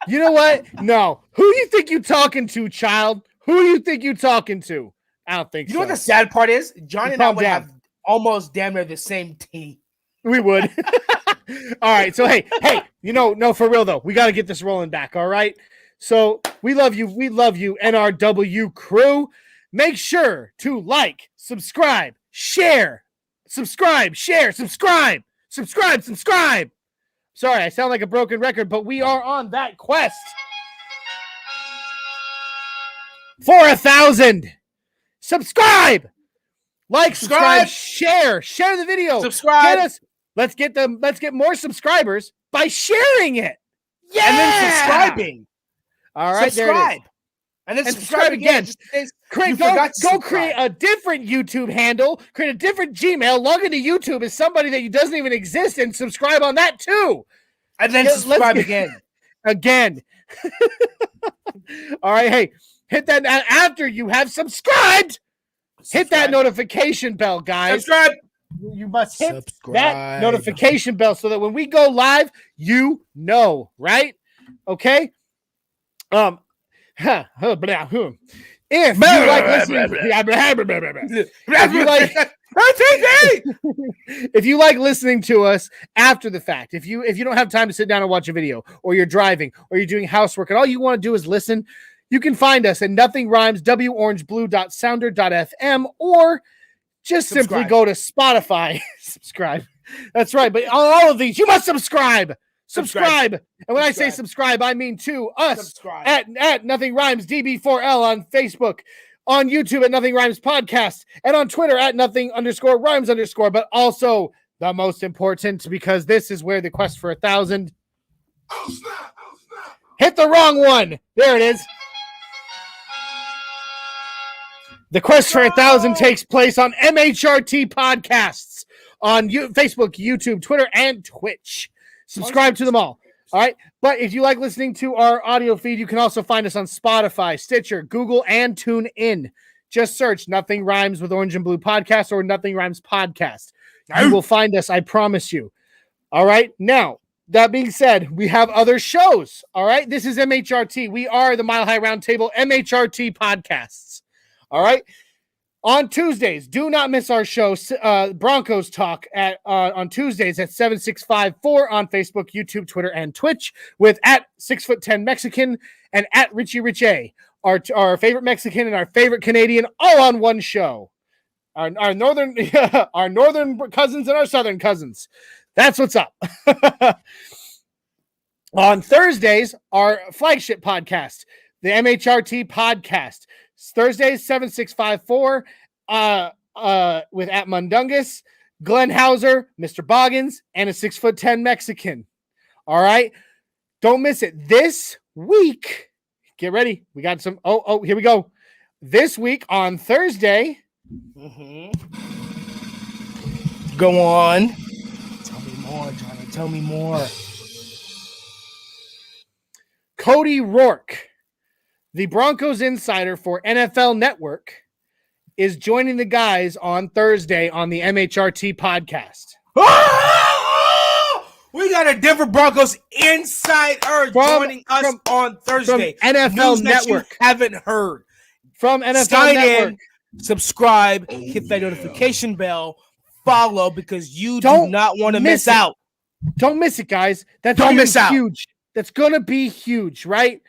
You know what? No. Who you think you talking to, child? Who you think you talking to? I don't think so. You know what the sad part is? Johnny and I would have almost damn near the same team. We would. All right. So, hey, no, for real, though. We got to get this rolling back, all right? So, we love you. We love you, NRW crew. Make sure to like, subscribe, share. Subscribe. Sorry, I sound like a broken record, but we are on that quest for 1,000. Subscribe, like, subscribe, share the video. Subscribe. Let's get more subscribers by sharing it. Yeah, and then subscribing. All right, subscribe. There it is. And then subscribe again. Go create a different YouTube handle, create a different Gmail, log into YouTube as somebody that doesn't even exist, and subscribe on that too. And then subscribe again. All right, hey, hit that after you have subscribed. Hit that notification bell, guys. Subscribe. You must hit that notification bell so that when we go live, you know, right? Okay. If you like listening to us after the fact, if you don't have time to sit down and watch a video, or you're driving, or you're doing housework, and all you want to do is listen, you can find us at Nothing Rhymes WOrangeBlue.sounder.fm, or just simply go to Spotify. Subscribe. That's right. But on all of these, you must subscribe. Subscribe. And when I say subscribe, I mean to us at Nothing Rhymes DB4L on Facebook, on YouTube at Nothing Rhymes Podcast, and on Twitter at Nothing_Rhymes_. But also the most important, because this is where the quest for 1,000. Oh, snap. Hit the wrong one. There it is. The quest for 1,000 takes place on MHRT Podcasts on Facebook, YouTube, Twitter, and Twitch. Subscribe to them all. All right. But if you like listening to our audio feed, you can also find us on Spotify, Stitcher, Google, and TuneIn. Just search Nothing Rhymes with Orange and Blue Podcast or Nothing Rhymes Podcast. You will find us, I promise you. All right. Now, that being said, we have other shows. All right. This is MHRT. We are the Mile High Roundtable MHRT Podcasts. All right. On Tuesdays, do not miss our show, Broncos Talk, on Tuesdays at 7654 on Facebook, YouTube, Twitter, and Twitch, with at 6'10" Mexican and at Richie Rich A, our favorite Mexican and our favorite Canadian, all on one show. Our northern our northern cousins and our southern cousins. That's what's up. On Thursdays, our flagship podcast, the MHRT Podcast. Thursdays, 7654, with at Mundungus, Glenn Hauser, Mr. Boggins, and a 6'10" Mexican. All right. Don't miss it. This week, get ready. We got some. Here we go. This week on Thursday. Go on. Tell me more, Johnny. Tell me more. Cody Rourke, the Broncos insider for NFL Network, is joining the guys on Thursday on the MHRT podcast. We got a Denver Broncos insider joining us on Thursday. From NFL News Network. That you haven't heard. From NFL Sign Network. in, subscribe, hit that notification bell, follow, because you do not want to miss out. Don't miss it, guys. Don't miss out. Huge. That's going to be huge, right?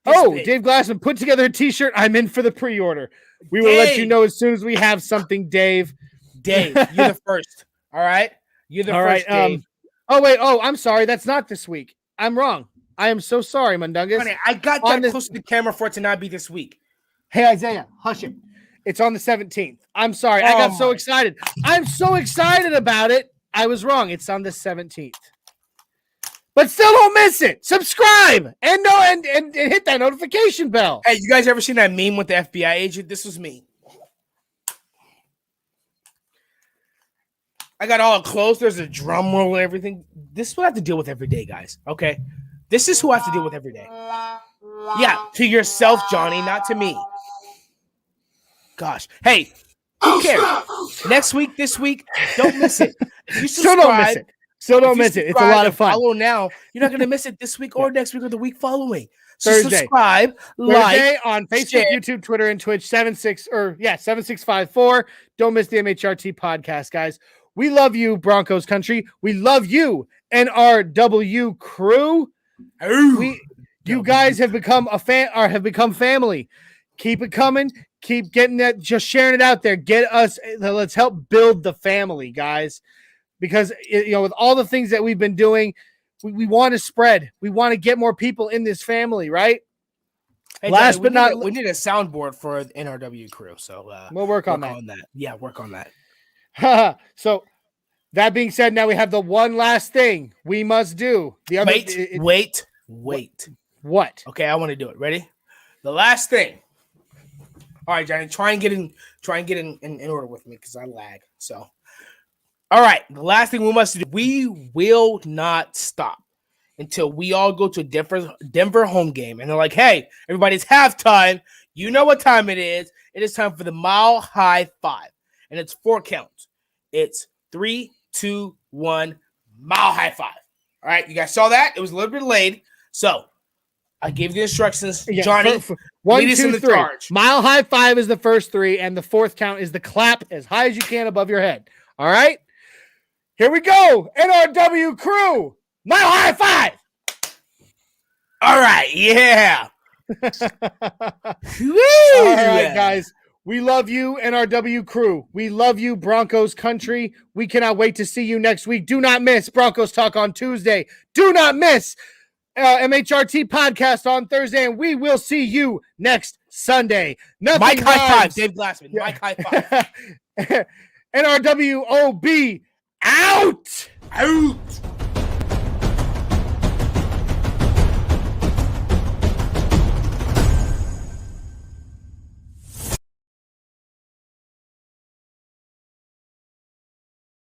Dave Glassman put together a t-shirt. I'm in for the pre-order. We will let you know as soon as we have something, Dave. Dave, you're the first. All right? You're the first, Dave. I'm sorry. That's not this week. I'm wrong. I am so sorry, Mundungus. Honey, I got that close to the camera for it to not be this week. Hey, Isaiah, hush it. It's on the 17th. I'm sorry. I got so excited. I'm so excited about it. I was wrong. It's on the 17th. But still don't miss it. Subscribe and hit that notification bell. Hey, you guys ever seen that meme with the FBI agent? This was me. I got all clothes. There's a drum roll and everything. This is what I have to deal with every day, guys. Okay? This is who I have to deal with every day. Yeah, to yourself, Johnny, not to me. Gosh. Hey, Who cares? Next week, this week, don't miss it. If you Still don't miss it. Still don't miss it. It's a lot of fun. Follow now. You're not going to miss it this week or next week or the week following. So Thursday. subscribe, Thursday like on Facebook, share. YouTube, Twitter, and Twitch. 7654. Don't miss the MHRT podcast, guys. We love you, Broncos country. We love you, NRW crew. You guys have become have become family. Keep it coming. Keep getting that. Just sharing it out there. Get us. Let's help build the family, guys. Because with all the things that we've been doing, we want to spread. We want to get more people in this family, right? Hey, Last Johnny, but not, we need a soundboard for the NRW crew. So we'll work on that. Yeah, work on that. So that being said, now we have the one last thing we must do. The other, Wait. What? Okay, I want to do it. Ready? The last thing. All right, Johnny, try and get in order with me because I lag. So, all right, the last thing we must do. We will not stop until we all go to a Denver home game, and they're like, "Hey, everybody, it's halftime. You know what time it is? It is time for the Mile High Five, and it's 4 counts. It's 3, 2, 1, Mile High Five. All right, you guys saw that? It was a little bit delayed, so." I gave the instructions. Johnny, 1, lead us 2, in the 3. charge. Mile High Five is the first 3, and the 4th count is the clap as high as you can above your head. All right? Here we go. NRW crew. Mile High Five. All right, yeah. All right, guys. We love you, NRW crew. We love you, Broncos country. We cannot wait to see you next week. Do not miss Broncos Talk on Tuesday. Do not miss MHRT Podcast on Thursday, and we will see you next Sunday. Nothing Mike rhymes. high five, Dave Glassman. Mike high five. NRWOB out.